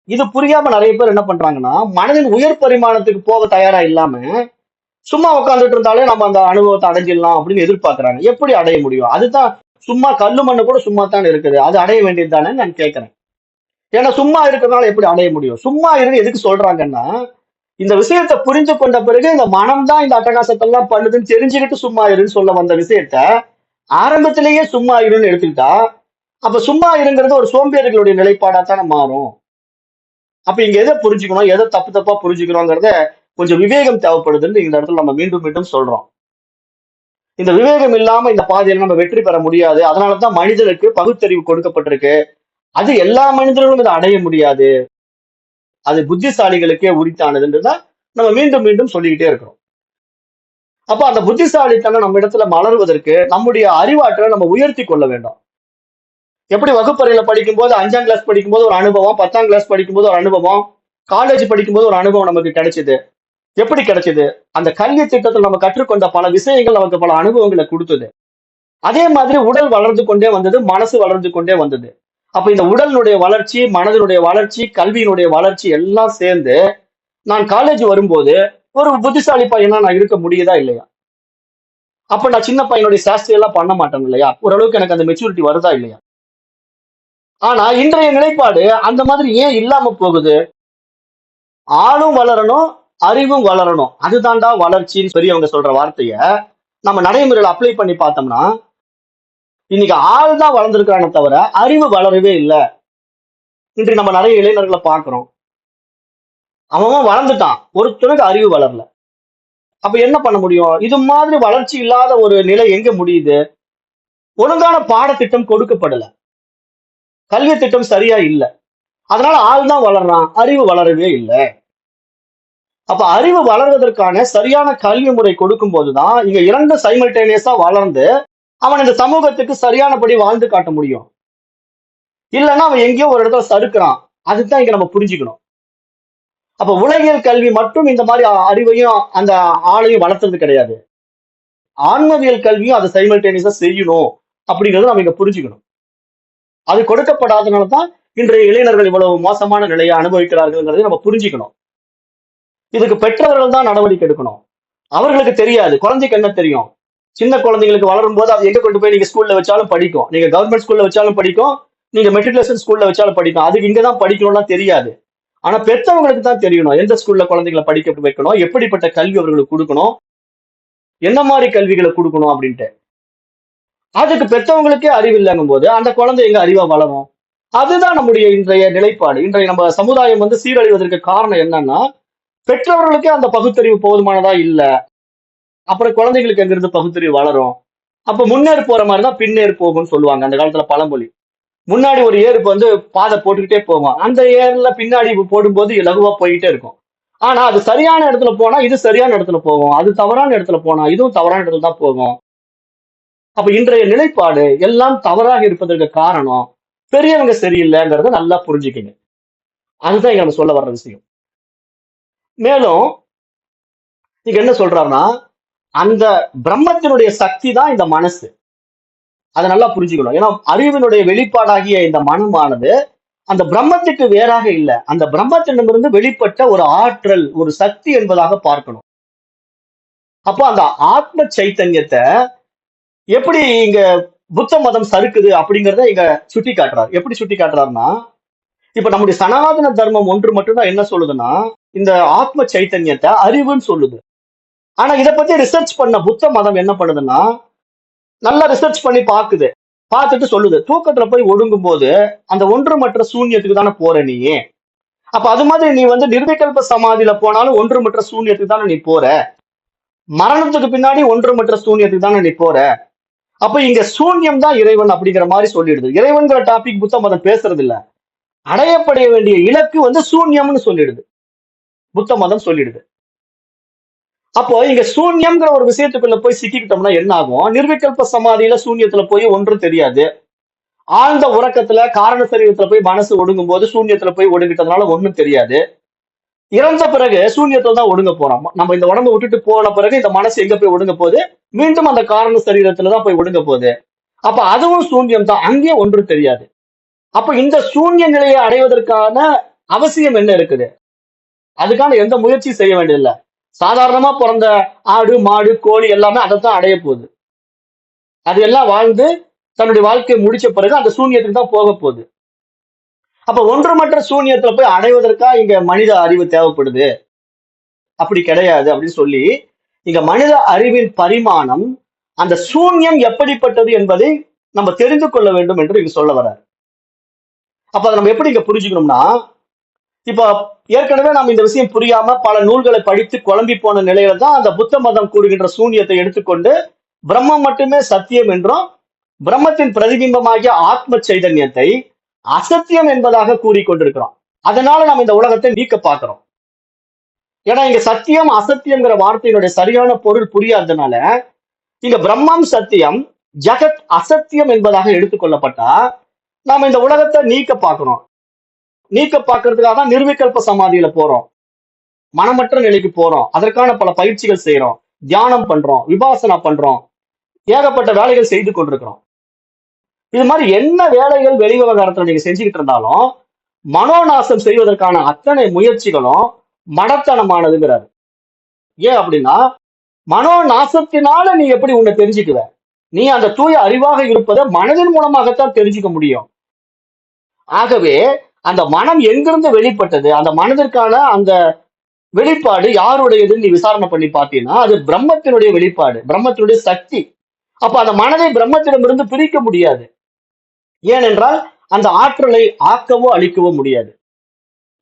இது புரியாம நிறைய பேர் என்ன பண்றாங்கன்னா, மனதின் உயர் பரிமாணத்துக்கு போக தயாரா இல்லாம சும்மா உட்காந்துட்டு இருந்தாலே நம்ம அந்த அனுபவத்தை அடைஞ்சிடலாம் அப்படின்னு எதிர்பார்க்கறாங்க. எப்படி அடைய முடியும்? அதுதான், சும்மா கல்லு மண்ணு கூட சும்மா தான் இருக்குது, அது அடைய வேண்டியது தானே நான் கேட்கிறேன். ஏன்னா சும்மா இருக்கிறதுனால எப்படி அடைய முடியும்? சும்மா இருந்து எதுக்கு சொல்றாங்கன்னா, இந்த விஷயத்தை புரிஞ்சு கொண்ட பிறகு இந்த மனம் தான் இந்த அட்டகாசத்தெல்லாம் பண்ணுதுன்னு தெரிஞ்சுக்கிட்டு சும்மா இருன்னு சொல்ல வந்த விஷயத்த ஆரம்பத்திலேயே சும்மா இருன்னு எடுத்துக்கிட்டா அப்ப சும்மா இருங்கிறது ஒரு சோம்பேறிகளுடைய நிலைப்பாடா தானே மாறும். அப்ப இங்க எதை புரிஞ்சுக்கணும், எதை தப்பு தப்பா புரிஞ்சுக்கிறோங்கிறத கொஞ்சம் விவேகம் தேவைப்படுதுன்னு இந்த இடத்துல நம்ம மீண்டும் மீண்டும் சொல்றோம். இந்த விவேகம் இல்லாம இந்த பாதையில நம்ம வெற்றி பெற முடியாது. அதனாலதான் மனிதனுக்கு பகுத்தறிவு கொடுக்கப்பட்டிருக்கு. அது எல்லா மனிதர்களும் இதை அடைய முடியாது. அது புத்திசாலிகளுக்கே உரித்தானதுன்றத நம்ம மீண்டும் மீண்டும் சொல்லிக்கிட்டே இருக்கிறோம். அப்ப அந்த புத்திசாலித்தனம் நம்ம இடத்துல மலர்வதற்கு நம்முடைய அறிவாற்றலை நம்ம உயர்த்தி கொள்ள வேண்டும். எப்படி வகுப்பறையில படிக்கும்போது 5ஆம் கிளாஸ் படிக்கும்போது ஒரு அனுபவம், 10ஆம் கிளாஸ் படிக்கும்போது ஒரு அனுபவம், காலேஜ் படிக்கும்போது ஒரு அனுபவம் நமக்கு கிடைச்சது. எப்படி கிடைச்சது? அந்த கல்வி திட்டத்தில் நம்ம கற்றுக்கொண்ட பல விஷயங்கள் நமக்கு பல அனுபவங்களை கொடுத்தது. அதே மாதிரி உடல் வளர்ந்து கொண்டே வந்தது, மனசு வளர்ந்து கொண்டே வந்தது. அப்ப இந்த உடலினுடைய வளர்ச்சி, மனதினுடைய வளர்ச்சி, கல்வியினுடைய வளர்ச்சி எல்லாம் சேர்ந்து நான் காலேஜ் வரும்போது ஒரு புத்திசாலி பையனா நான் இருக்க முடியுதா இல்லையா? அப்ப நான் சின்ன பையனுடைய சாஸ்திரி எல்லாம் பண்ண மாட்டேன் இல்லையா? ஓரளவுக்கு எனக்கு அந்த மெச்சூரிட்டி வருதா இல்லையா? ஆனா இன்றைய நிலைப்பாடு அந்த மாதிரி ஏன் இல்லாம போகுது? ஆளும் வளரணும், அறிவும் வளரணும். அதுதான்டா வளர்ச்சின்னு பெரியவங்க சொல்ற வார்த்தைய நம்ம நடைமுறையில அப்ளை பண்ணி பார்த்தோம்னா, இன்னைக்கு ஆள் தான் வளர்ந்திருக்கானே தவிர அறிவு வளரவே இல்லை. இன்று நம்ம நிறைய இளைஞர்களை பார்க்கிறோம். அவன் வளர்ந்துட்டான், ஒருத்தனுக்கு அறிவு வளரல. அப்ப என்ன பண்ண முடியும்? இது மாதிரி வளர்ச்சி இல்லாத ஒரு நிலை எங்க முடியுது? ஒழுங்கான பாடத்திட்டம் கொடுக்கப்படல, கல்வி திட்டம் சரியா இல்ல. அதனால ஆள் தான் வளர்றான், அறிவு வளரவே இல்லை. அப்ப அறிவு வளர்வதற்கான சரியான கல்வி முறை கொடுக்கும் போதுதான் இங்க இரண்டு சைமல்டேனியஸா வளர்ந்து அவன் இந்த சமூகத்துக்கு சரியானபடி வாழ்ந்து காட்ட முடியும். இல்லைன்னா அவன் எங்கேயோ ஒரு இடத்துல சறுக்கிறான். அதுதான் இங்க நம்ம புரிஞ்சுக்கணும். அப்ப உலகியல் கல்வி மட்டும் இந்த மாதிரி அறிவையும் அந்த ஆளையும் வளர்த்துறது கிடையாது. ஆன்மவியல் கல்வியும் அதை சைமல்டேனியஸா செய்யணும் அப்படிங்கறத நம்ம இங்க புரிஞ்சுக்கணும். அது கொடுக்கப்படாதனாலதான் இன்றைய இளைஞர்கள் இவ்வளவு மோசமான நிலையை அனுபவிக்கிறார்கள் நம்ம புரிஞ்சுக்கணும். இதுக்கு பெற்றவர்கள் தான் நடவடிக்கை எடுக்கணும். அவர்களுக்கு தெரியாது, குழந்தைக்கு என்ன தெரியும்? சின்ன குழந்தைங்களுக்கு வளரும் போது அது எங்க கொண்டு போய் நீங்க ஸ்கூல்ல வச்சாலும் படிக்கும், நீங்க கவர்மெண்ட் ஸ்கூல்ல வச்சாலும் படிக்கும், நீங்க மெட்ரிகுலேஷன் ஸ்கூல்ல வச்சாலும் படிக்கும். அதுக்கு இங்கதான் படிக்கணும்னா தெரியாது. ஆனா பெற்றவங்களுக்கு தான் தெரியணும் எந்த ஸ்கூல்ல குழந்தைகளை படிக்க வைக்கணும், எப்படிப்பட்ட கல்வி அவர்களுக்கு கொடுக்கணும், என்ன மாதிரி கல்விகளை கொடுக்கணும் அப்படின்ட்டு. அதுக்கு பெற்றவங்களுக்கே அறிவு இல்லைங்கும் போது அந்த குழந்தை எங்க அறிவா வளரும்? அதுதான் நம்முடைய இன்றைய நிலைப்பாடு. இன்றைய நம்ம சமுதாயம் சீரழிவதற்கு காரணம் என்னன்னா, பெற்றவர்களுக்கே அந்த பகுத்தறிவு போதுமானதா இல்ல. அப்புறம் குழந்தைகளுக்கு எங்க இருந்து பகுத்தறிவு வளரும்? அப்ப முன்னேறி போற மாதிரிதான் பின்னேறி போகும்னு சொல்லுவாங்க அந்த காலத்துல பழமொழி. முன்னாடி ஒரு ஏருக்கு பாதை போட்டுக்கிட்டே போகும், அந்த ஏர்ல பின்னாடி போடும்போது லகுவா போயிட்டே இருக்கும். ஆனா அது சரியான இடத்துல போனா இது சரியான இடத்துல போகும், அது தவறான இடத்துல போனா இதுவும் தவறான இடத்துல தான் போகும். அப்ப இன்றைய நிலைப்பாடு எல்லாம் தவறாக இருப்பதற்கு காரணம் பெரியவங்க சரியில்லைங்கிறத நல்லா புரிஞ்சுக்கங்க. அதுதான் இங்க நம்ம சொல்ல வர்ற விஷயம். மேலும் இங்க என்ன சொல்றாருன்னா, அந்த பிரம்மத்தினுடைய சக்தி தான் இந்த மனசு. அதை நல்லா புரிஞ்சுக்கணும். ஏன்னா அறிவினுடைய வெளிப்பாடாகிய இந்த மனமானது அந்த பிரம்மத்துக்கு வேறாக இல்லை, அந்த பிரம்மத்திடமிருந்து வெளிப்பட்ட ஒரு ஆற்றல், ஒரு சக்தி என்பதாக பார்க்கணும். அப்போ அந்த ஆத்ம சைத்தன்யத்தை எப்படி இங்க புத்த மதம் சறுக்குது அப்படிங்கிறத இங்க சுட்டி காட்டுறாரு. எப்படி சுட்டி காட்டுறாருன்னா, இப்ப நம்முடைய சனாதன தர்மம் ஒன்று மட்டும்தான் என்ன சொல்லுதுன்னா, இந்த ஆத்ம சைத்தன்யத்தை அறிவுன்னு சொல்லுது. ஆனா இதை பத்தி ரிசர்ச் பண்ண புத்த மதம் என்ன பண்ணுதுன்னா, நல்லா ரிசர்ச் பண்ணி பாக்குது, பார்த்துட்டு சொல்லுது, தூக்கத்துல போய் ஒடுங்கும் போது அந்த ஒன்றுமற்ற சூன்யத்துக்கு தானே போற நீ. அப்ப அது மாதிரி நீ நிர்விகல்ப சமாதியில போனாலும் ஒன்றுமற்ற சூன்யத்துக்கு தானே நீ போற, மரணத்துக்கு பின்னாடி ஒன்றுமற்ற சூன்யத்துக்கு தானே நீ போற. அப்ப இங்க சூன்யம் தான் இறைவன் அப்படிங்கிற மாதிரி சொல்லிடுது. இறைவன்கிற டாபிக் புத்த மதம் பேசுறது இல்ல, அடையப்பட வேண்டிய இலக்கு சூன்யம்னு சொல்லிடுது, புத்த மதம் சொல்லிடுது. அப்போ இங்க சூன்யம்ங்கிற ஒரு விஷயத்துக்குள்ள போய் சிக்கிக்கிட்டோம்னா என்ன ஆகும்? நிர்விகல்ப சமாதியில சூன்யத்துல போய் ஒன்றும் தெரியாது, ஆழ்ந்த உறக்கத்துல காரண சரீரத்துல போய் மனசு ஒடுங்கும் போது சூன்யத்துல போய் ஒடுங்கிட்டதுனால ஒண்ணும் தெரியாது. இறந்த பிறகு சூன்யத்துல தான் ஒடுங்க போறோம். நம்ம இந்த உடம்பை விட்டுட்டு போன பிறகு இந்த மனசு எங்க போய் ஒடுங்க போகுது? மீண்டும் அந்த காரண சரீரத்துலதான் போய் ஒடுங்க போகுது. அப்ப அதுவும் சூன்யம் தான், அங்கேயே ஒன்றும் தெரியாது. அப்ப இந்த சூன்ய நிலையை அடைவதற்கான அவசியம் என்ன இருக்குது? அதுக்கான எந்த முயற்சியும் செய்ய வேண்டியதில்லை. சாதாரணமா பிறந்த ஆடு மாடு கோழி எல்லாமே அதைத்தான் அடைய போகுது. அது எல்லாம் வாழ்ந்து தன்னுடைய வாழ்க்கையை முடிச்ச பிறகு அந்த சூன்யத்துக்கு தான் போக போகுது. அப்ப ஒன்றுமற்ற சூன்யத்துல போய் அடைவதற்கா இங்க மனித அறிவு தேவைப்படுது? அப்படி கிடையாது அப்படின்னு சொல்லி இங்க மனித அறிவின் பரிமாணம் அந்த சூன்யம் எப்படிப்பட்டது என்பதை நம்ம தெரிந்து கொள்ள வேண்டும் என்று இங்க சொல்ல வர்றார். அப்ப அதை நம்ம எப்படி இங்க புரிஞ்சுக்கணும்னா, இப்ப ஏற்கனவே நாம் இந்த விஷயம் புரியாம பல நூல்களை படித்து குழம்பி போன நிலையில தான் அந்த புத்த மதம் கூறுகின்ற சூன்யத்தை எடுத்துக்கொண்டு பிரம்மம் மட்டுமே சத்தியம் என்றும் பிரம்மத்தின் பிரதிபிம்பமாகிய ஆத்ம சைதன்யத்தை அசத்தியம் என்பதாக கூறிக்கொண்டிருக்கிறோம். அதனால நம்ம இந்த உலகத்தை நீக்க பார்க்கிறோம். ஏன்னா இங்க சத்தியம் அசத்தியம்ங்கிற வார்த்தையினுடைய சரியான பொருள் புரியாததுனால இங்க பிரம்மம் சத்தியம், ஜகத் அசத்தியம் என்பதாக எடுத்துக்கொள்ளப்பட்டா நாம இந்த உலகத்தை நீக்க பார்க்கிறோம். நீக்க பார்க்கறதுக்காக தான் நிர்விகல்ப சமாதியில போறோம், மனமற்ற நிலைக்கு போறோம், அதற்கான பல பயிற்சிகள் செய்யறோம், தியானம் பண்றோம், விபாசனா பண்றோம், ஏகப்பட்ட வேலைகள் செய்து கொண்டிருக்கிறோம். இது மாதிரி என்ன வேலைகள் வெளி விவகாரத்துல நீங்க செஞ்சுக்கிட்டு இருந்தாலும் மனோநாசம் செய்வதற்கான அத்தனை முயற்சிகளும் மடத்தனமானதுங்கிறாரு. ஏன் அப்படின்னா மனோநாசத்தினால நீ எப்படி உன்னை தெரிஞ்சுக்குவ? நீ அந்த தூய அறிவாக இருப்பதை மனதின் மூலமாகத்தான் தெரிஞ்சுக்க முடியும். ஆகவே அந்த மனம் எங்கிருந்து வெளிப்பட்டது, அந்த மனதிற்கான அந்த வெளிப்பாடு யாருடையதுன்னு நீ விசாரணை பண்ணி பார்த்தீங்கன்னா அது பிரம்மத்தினுடைய வெளிப்பாடு, பிரம்மத்தினுடைய சக்தி. அப்ப அந்த மனதை பிரம்மத்திடமிருந்து பிரிக்க முடியாது. ஏனென்றால் அந்த ஆற்றலை ஆக்கவோ அழிக்கவோ முடியாது.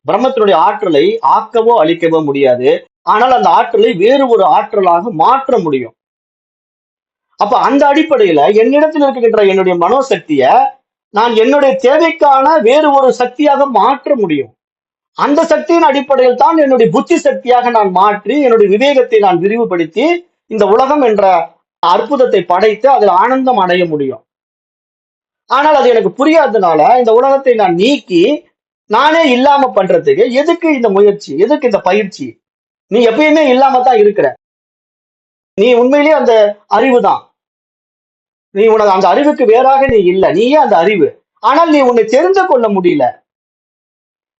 பிரம்மத்தினுடைய ஆற்றலை ஆக்கவோ அழிக்கவோ முடியாது. ஆனால் அந்த ஆற்றலை வேறு ஒரு ஆற்றலாக மாற்ற முடியும். அப்ப அந்த அடிப்படையில என்னிடத்தில் இருக்கின்ற என்னுடைய மனோசக்திய நான் என்னுடைய தேவைக்கான வேறு ஒரு சக்தியாக மாற்ற முடியும். அந்த சக்தியின் அடிப்படையில் தான் என்னுடைய புத்தி சக்தியாக நான் மாற்றி என்னுடைய விவேகத்தை நான் விரிவுபடுத்தி இந்த உலகம் என்ற அற்புதத்தை படைத்து அதில் ஆனந்தம் அடைய முடியும். ஆனால் அது எனக்கு புரியாததுனால இந்த உலகத்தை நான் நீக்கி நானே இல்லாம பண்றதுக்கு எதுக்கு இந்த முயற்சி, எதுக்கு இந்த பயிற்சி? நீ எப்பயுமே இல்லாம தான் இருக்கிற. நீ உண்மையிலேயே அந்த அறிவு தான். நீ உனக்கு அந்த அறிவுக்கு வேறாக நீ இல்ல, நீயே அந்த அறிவு. ஆனால் நீ உன்னை தெரிந்து கொள்ள முடியல.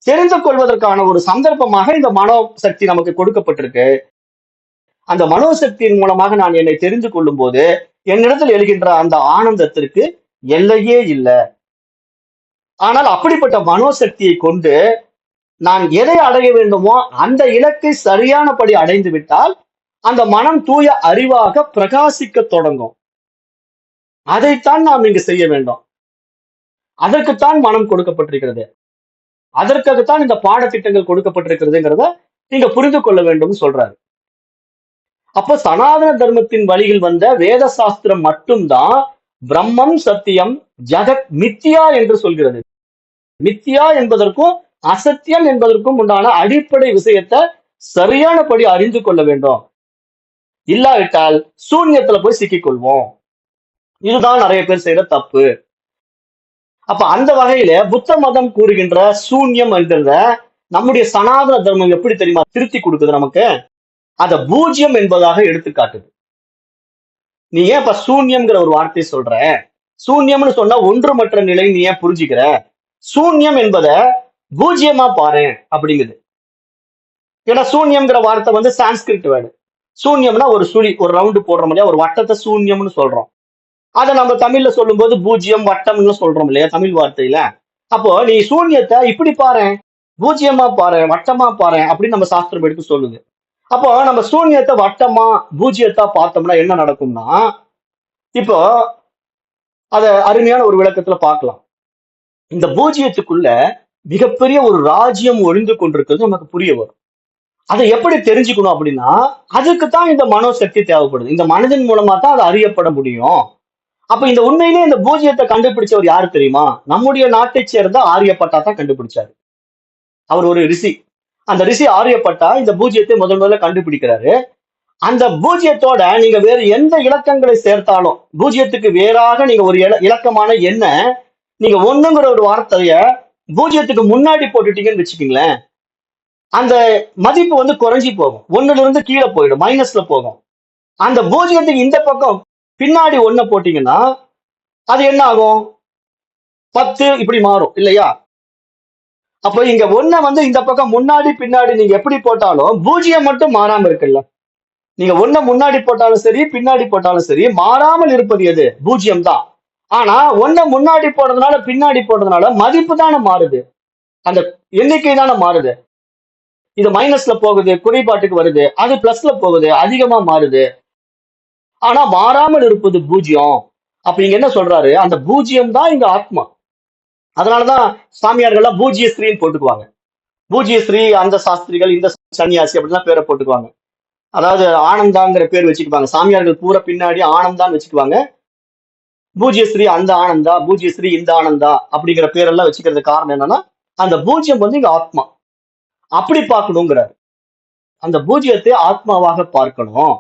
தெரிந்து கொள்வதற்கான ஒரு சந்தர்ப்பமாக இந்த மனோ சக்தி நமக்கு கொடுக்கப்பட்டிருக்கு. அந்த மனோசக்தியின் மூலமாக நான் என்னை தெரிந்து கொள்ளும் போது என்னிடத்தில் எழுகின்ற அந்த ஆனந்தத்திற்கு எல்லையே இல்லை. ஆனால் அப்படிப்பட்ட மனோசக்தியை கொண்டு நான் எதை அடைய வேண்டுமோ அந்த இலக்கை சரியானபடி அடைந்து விட்டால் அந்த மனம் தூய அறிவாக பிரகாசிக்க தொடங்கும். அதைத்தான் நாம் இங்கு செய்ய வேண்டும். அதற்குத்தான் மனம் கொடுக்கப்பட்டிருக்கிறது. அதற்காகத்தான் இந்த பாடத்திட்டங்கள் கொடுக்கப்பட்டிருக்கிறதுங்கிறத நீங்க புரிந்து கொள்ள வேண்டும் சொல்றாரு. அப்ப சனாதன தர்மத்தின் வழியில் வந்த வேத சாஸ்திரம் மட்டும்தான் பிரம்மம் சத்தியம், ஜகத் மித்தியா என்று சொல்கிறது. மித்தியா என்பதற்கும் அசத்தியம் என்பதற்கும் உண்டான அடிப்படை விஷயத்தை சரியானபடி அறிந்து கொள்ள வேண்டும். இல்லாவிட்டால் சூன்யத்துல போய் சிக்கிக் கொள்வோம். இதுதான் நிறைய பேர் செய்யற தப்பு. அப்ப அந்த வகையில புத்த மதம் கூறுகின்ற சூன்யம் என்கிறத நம்முடைய சனாதன தர்மம் எப்படி தெரியுமா திருத்தி கொடுக்குது நமக்கு? அத பூஜ்யம் என்பதாக எடுத்துக்காட்டுது. நீ ஏன் இப்ப சூன்யம்ங்கிற ஒரு வார்த்தையை சொல்ற? சூன்யம்னு சொன்னா ஒன்றுமற்ற நிலை நீ ஏன் புரிஞ்சுக்கிற? சூன்யம் என்பத பூஜ்யமா பாரு அப்படிங்குது. ஏன்னா சூன்யம்ங்கிற வார்த்தை வந்து சான்ஸ்கிரிட் வேர்டு. சூன்யம்னா ஒரு சுழி, ஒரு ரவுண்டு போடுறோம் இல்லையா, ஒரு வட்டத்தை சூன்யம்னு சொல்றோம். அதை நம்ம தமிழ்ல சொல்லும் போது பூஜ்யம் வட்டம்னு சொல்றோம் இல்லையா தமிழ் வார்த்தையில. அப்போ நீ சூன்யத்தை இப்படி பாரு, பூஜ்யமா பாரு, வட்டமா பாரு அப்படின்னு நம்ம சாஸ்திரம் எடுத்து சொல்லுது. அப்போ நம்ம சூன்யத்தை வட்டமா பூஜ்யத்தா பார்த்தோம்னா என்ன நடக்கும்னா, இப்போ அத அருமையான ஒரு விளக்கத்துல பார்க்கலாம். இந்த பூஜ்யத்துக்குள்ள மிகப்பெரிய ஒரு ராஜ்யம் ஒழிந்து கொண்டிருக்கிறது நமக்கு புரிய வரும். அதை எப்படி தெரிஞ்சுக்கணும் அப்படின்னா அதுக்குத்தான் இந்த மனோசக்தி தேவைப்படுது. இந்த மனதின் மூலமா தான் அதை அறியப்பட முடியும். அப்ப இந்த உண்மையிலேயே இந்த பூஜ்யத்தை கண்டுபிடிச்சவர் யாரு தெரியுமா? நம்முடைய நாட்டை சேர்ந்த ஆரியப்பட்டா தான் கண்டுபிடிச்சாரு. அவர் ஒரு ரிஷி. அந்த ரிஷி ஆரியப்பட்டா இந்த பூஜ்யத்தை முதல்ல கண்டுபிடிக்கிறாரு. அந்த பூஜ்யத்தோட நீங்க வேறு எந்த இலக்கங்களை சேர்த்தாலும், பூஜ்யத்துக்கு வேறாக நீங்க ஒரு இலக்கமான எண்ண நீங்க ஒண்ணுங்கிற ஒரு வார்த்தைய பூஜ்யத்துக்கு முன்னாடி போட்டுட்டீங்கன்னு வச்சுக்கீங்களேன், அந்த மதிப்பு வந்து குறைஞ்சி போகும். ஒண்ணுல இருந்து கீழே போயிடும், மைனஸ்ல போகும். அந்த பூஜ்யத்துக்கு இந்த பக்கம் பின்னாடி ஒண்ண போட்டீங்கன்னா அது என்ன ஆகும்? 10 இப்படி மாறும் இல்லையா? அப்ப இங்க ஒண்ண வந்து இந்த பக்கம் முன்னாடி பின்னாடி நீங்க எப்படி போட்டாலும் பூஜ்யம் மட்டும் மாறாம இருக்குல்ல. நீங்க ஒண்ண முன்னாடி போட்டாலும் சரி பின்னாடி போட்டாலும் சரி மாறாமல் இருப்பது எது? பூஜ்யம் தான். ஆனா ஒண்ண முன்னாடி போடுறதுனால பின்னாடி போடுறதுனால மதிப்பு தானே மாறுது, அந்த எண்ணிக்கை தானே மாறுது. இது மைனஸ்ல போகுது, குறைபாட்டுக்கு வருது, அது பிளஸ்ல போகுது, அதிகமா மாறுது. ஆனா மாறாமல் இருப்பது பூஜ்யம். அப்ப இங்க என்ன சொல்றாரு? அந்த பூஜ்யம் தான் இங்க ஆத்மா. அதனாலதான் சாமியார்கள்லாம் பூஜ்ய ஸ்ரீன்னு போட்டுக்குவாங்க. பூஜ்ய ஸ்ரீ, அந்த சாஸ்திரிகள், இந்த சன்னியாசி அப்படிலாம் பேரை போட்டுக்குவாங்க. அதாவது ஆனந்தாங்கிற பேர் வச்சுக்குவாங்க. சாமியார்கள் பூரா பின்னாடி ஆனந்தான்னு வச்சுக்குவாங்க. பூஜ்யஸ்ரீ அந்த ஆனந்தா, பூஜ்யஸ்ரீ இந்த ஆனந்தா அப்படிங்கிற பேரெல்லாம் வச்சுக்கிறது காரணம் என்னன்னா, அந்த பூஜ்யம் வந்து இங்க ஆத்மா. அப்படி பார்க்கணுங்கிறார். அந்த பூஜ்யத்தை ஆத்மாவாக பார்க்கணும்.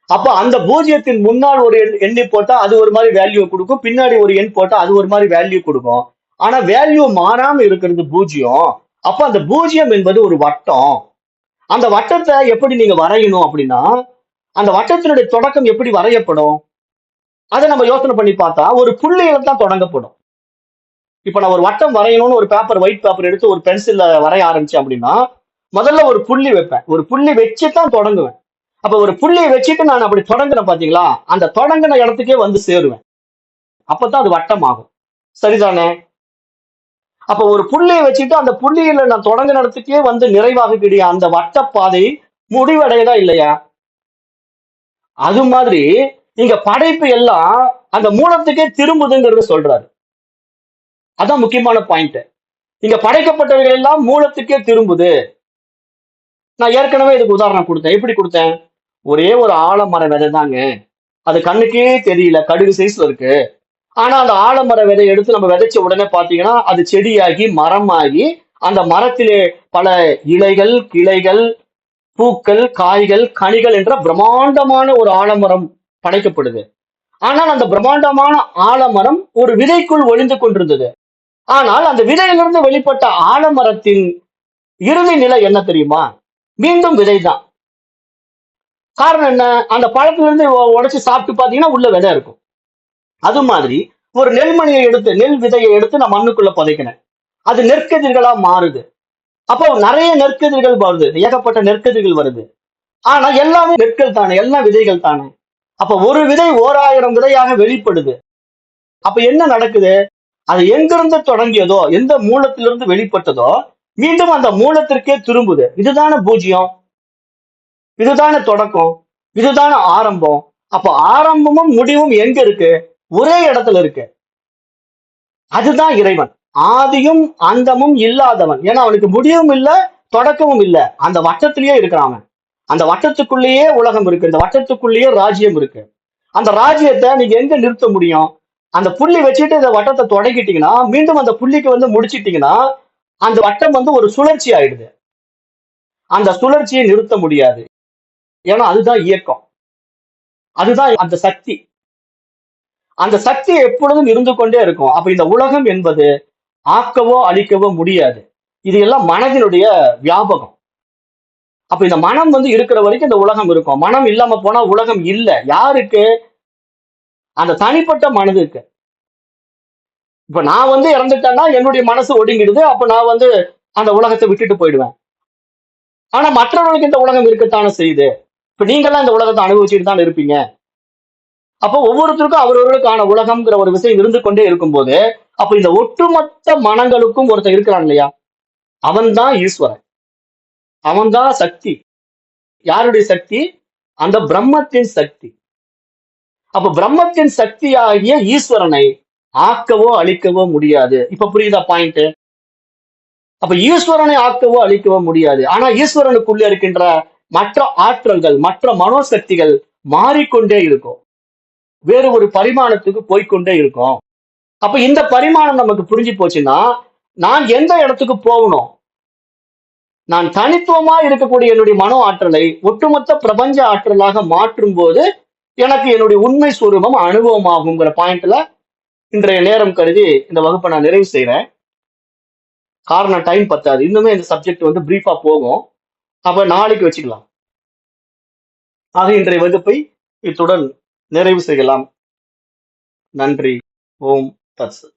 அப்ப அந்த பூஜ்யத்தின் முன்னால் ஒரு எண்ணி போட்டா அது ஒரு மாதிரி வேல்யூ கொடுக்கும், பின்னாடி ஒரு எண் போட்டா அது ஒரு மாதிரி வேல்யூ கொடுக்கும். ஆனா வேல்யூ மாறாம இருக்கிறது பூஜ்யம். அப்ப அந்த பூஜ்யம் என்பது ஒரு வட்டம். அந்த வட்டத்தை எப்படி நீங்க வரையணும் அப்படின்னா, அந்த வட்டத்தினுடைய தொடக்கம் எப்படி வரையப்படும்? அதை நம்ம யோசனை பண்ணி பார்த்தா ஒரு புள்ளியில தான் தொடங்கப்படும். இப்ப நான் ஒரு வட்டம் வரையணும்னு ஒரு பேப்பர், ஒயிட் பேப்பர் எடுத்து ஒரு பென்சில்ல வரைய ஆரம்பிச்சேன் அப்படின்னா, முதல்ல ஒரு புள்ளி வைப்பேன். ஒரு புள்ளி வச்சு தான் தொடங்குவேன். அப்ப ஒரு புள்ளியை வச்சுட்டு நான் அப்படி தொடங்குறேன் பாத்தீங்களா, அந்த தொடங்கின இடத்துக்கே வந்து சேருவேன். அப்பதான் அது வட்டம் ஆகும். சரிதானே? அப்ப ஒரு புள்ளியை வச்சுட்டு அந்த புள்ளியில நான் தொடங்கின இடத்துக்கே வந்து நிறைவாகக்கூடிய அந்த வட்டப்பாதை முடிவடையதா இல்லையா? அது மாதிரி இங்க படைப்பு எல்லாம் அந்த மூலத்துக்கே திரும்புதுங்கிறது சொல்றாரு. அதான் முக்கியமான பாயிண்ட். இங்க படைக்கப்பட்டவைகள் எல்லாம் மூலத்துக்கே திரும்புது. நான் ஏற்கனவே இதுக்கு உதாரணம் கொடுத்தேன். எப்படி கொடுத்தேன்? ஒரே ஒரு ஆலமர விதை தாங்க. அது கண்ணுக்கே தெரியல, கடுகு சைஸ்ல இருக்கு. ஆனா அந்த ஆலமர விதையை எடுத்து நம்ம விதைச்ச உடனே பாத்தீங்கன்னா அது செடியாகி மரமாகி அந்த மரத்திலே பல இலைகள், கிளைகள், பூக்கள், காய்கள், கனிகள் என்ற பிரம்மாண்டமான ஒரு ஆலமரம் படைக்கப்படுது. ஆனால் அந்த பிரம்மாண்டமான ஆலமரம் ஒரு விதைக்குள் ஒளிந்து கொண்டிருந்தது. ஆனால் அந்த விதையிலிருந்து வெளிப்பட்ட ஆலமரத்தின் இறுதி நிலை என்ன தெரியுமா? மீண்டும் விதைதான். காரணம் என்ன? அந்த பழத்திலிருந்து உடைச்சு சாப்பிட்டு பாத்தீங்கன்னா உள்ள விதை இருக்கும். அது மாதிரி ஒரு நெல்மணியை எடுத்து, நெல் விதையை எடுத்து நான் மண்ணுக்குள்ள புதைக்கிறேன். அது நெற்கதிர்களா மாறுது. அப்போ நிறைய நெற்கதிர்கள் வருது, ஏகப்பட்ட நெற்கதிர்கள் வருது. ஆனா எல்லாமே நெற்கள் தானே, எல்லாம் விதைகள் தானே. அப்ப ஒரு விதை 1000 விதையாக வெளிப்படுது. அப்ப என்ன நடக்குது? அது எங்கிருந்து தொடங்கியதோ, எந்த மூலத்திலிருந்து வெளிப்பட்டதோ, மீண்டும் அந்த மூலத்திற்கே திரும்புது. இதுதானே பூஜ்யம், இதுதானே தொடக்கம், இதுதானே ஆரம்பம். அப்ப ஆரம்பமும் முடிவும் எங்க இருக்கு? ஒரே இடத்துல இருக்கு. அதுதான் இறைவன். ஆதியும் அந்தமும் இல்லாதவன். ஏன்னா அவனுக்கு முடிவும் இல்ல, தொடக்கமும் இல்ல. அந்த வட்டத்திலேயே இருக்கிறான் அவன். அந்த வட்டத்துக்குள்ளேயே உலகம் இருக்கு, இந்த வட்டத்துக்குள்ளேயே ராஜ்யம் இருக்கு. அந்த ராஜ்யத்தை நீங்க எங்க நிறுத்த முடியும்? அந்த புள்ளி வச்சுட்டு இந்த வட்டத்தை தொடங்கிட்டீங்கன்னா, மீண்டும் அந்த புள்ளிக்கு வந்து முடிச்சிட்டீங்கன்னா, அந்த வட்டம் வந்து ஒரு சுழற்சி ஆயிடுது. அந்த சுழற்சியை நிறுத்த முடியாது. ஏன்னா அதுதான் இயக்கம், அதுதான் அந்த சக்தி. அந்த சக்தி எப்பொழுதும் இருந்து கொண்டே இருக்கும். அப்ப இந்த உலகம் என்பது ஆக்கவோ அழிக்கவோ முடியாது. இது எல்லாம் மனதினுடைய வியாபகம். அப்ப இந்த மனம் வந்து இருக்கிற வரைக்கும் இந்த உலகம் இருக்கும். மனம் இல்லாம போனா உலகம் இல்ல. யாருக்கு? அந்த தனிப்பட்ட மனதுக்கு. இப்ப நான் வந்து இறந்துட்டேன்னா என்னுடைய மனசு ஒடுங்கிடுது. அப்ப நான் வந்து அந்த உலகத்தை விட்டுட்டு போயிடுவேன். ஆனா மற்றவர்களுக்கு இந்த உலகம் இருக்கத்தானே செய்யுது. இப்ப நீங்கெல்லாம் இந்த உலகத்தை அனுபவிச்சுட்டு தான் இருப்பீங்க. அப்போ ஒவ்வொருத்தருக்கும் அவரவர்களுக்கான உலகம்ங்கிற ஒரு விஷயம் இருந்து கொண்டே இருக்கும்போது, அப்ப இந்த ஒட்டுமொத்த மனங்களுக்கும் ஒருத்தன் இருக்கிறான் இல்லையா? அவன் தான் ஈஸ்வரன். அவன் தான் சக்தி. யாருடைய சக்தி? அந்த பிரம்மத்தின் சக்தி. அப்ப பிரம்மத்தின் சக்தியாகிய ஈஸ்வரனை ஆக்கவோ அழிக்கவோ முடியாது. இப்ப புரியுதா பாயிண்ட்? அப்ப ஈஸ்வரனை ஆக்கவோ அழிக்கவோ முடியாது. ஆனா ஈஸ்வரனுக்குள்ள இருக்கின்ற மற்ற ஆற்றல்கள், மற்ற மனோசக்திகள் மாறிக்கொண்டே இருக்கும். வேறு ஒரு பரிமாணத்துக்கு போய்க்கொண்டே இருக்கும். அப்ப இந்த பரிமாணம் நமக்கு புரிஞ்சு போச்சுன்னா, நான் எந்த இடத்துக்கு போகணும்? நான் தனித்துவமா இருக்கக்கூடிய என்னுடைய மனோ ஆற்றலை ஒட்டுமொத்த பிரபஞ்ச ஆற்றலாக மாற்றும் போது எனக்கு என்னுடைய உண்மை சுரூபம் அனுபவம் ஆகுங்கிற பாயிண்ட்ல இன்றைய நேரம் கருதி இந்த வகுப்பை நான் நிறைவு செய்யறேன். காரணம் டைம் பத்தாது. இன்னுமே இந்த சப்ஜெக்ட் வந்து பிரீஃபா போகும். அப்ப நாளைக்கு வச்சுக்கலாம். ஆக இன்றைய வகுப்பை இத்துடன் நிறைவு செய்யலாம். நன்றி. ஓம் தத்சத்.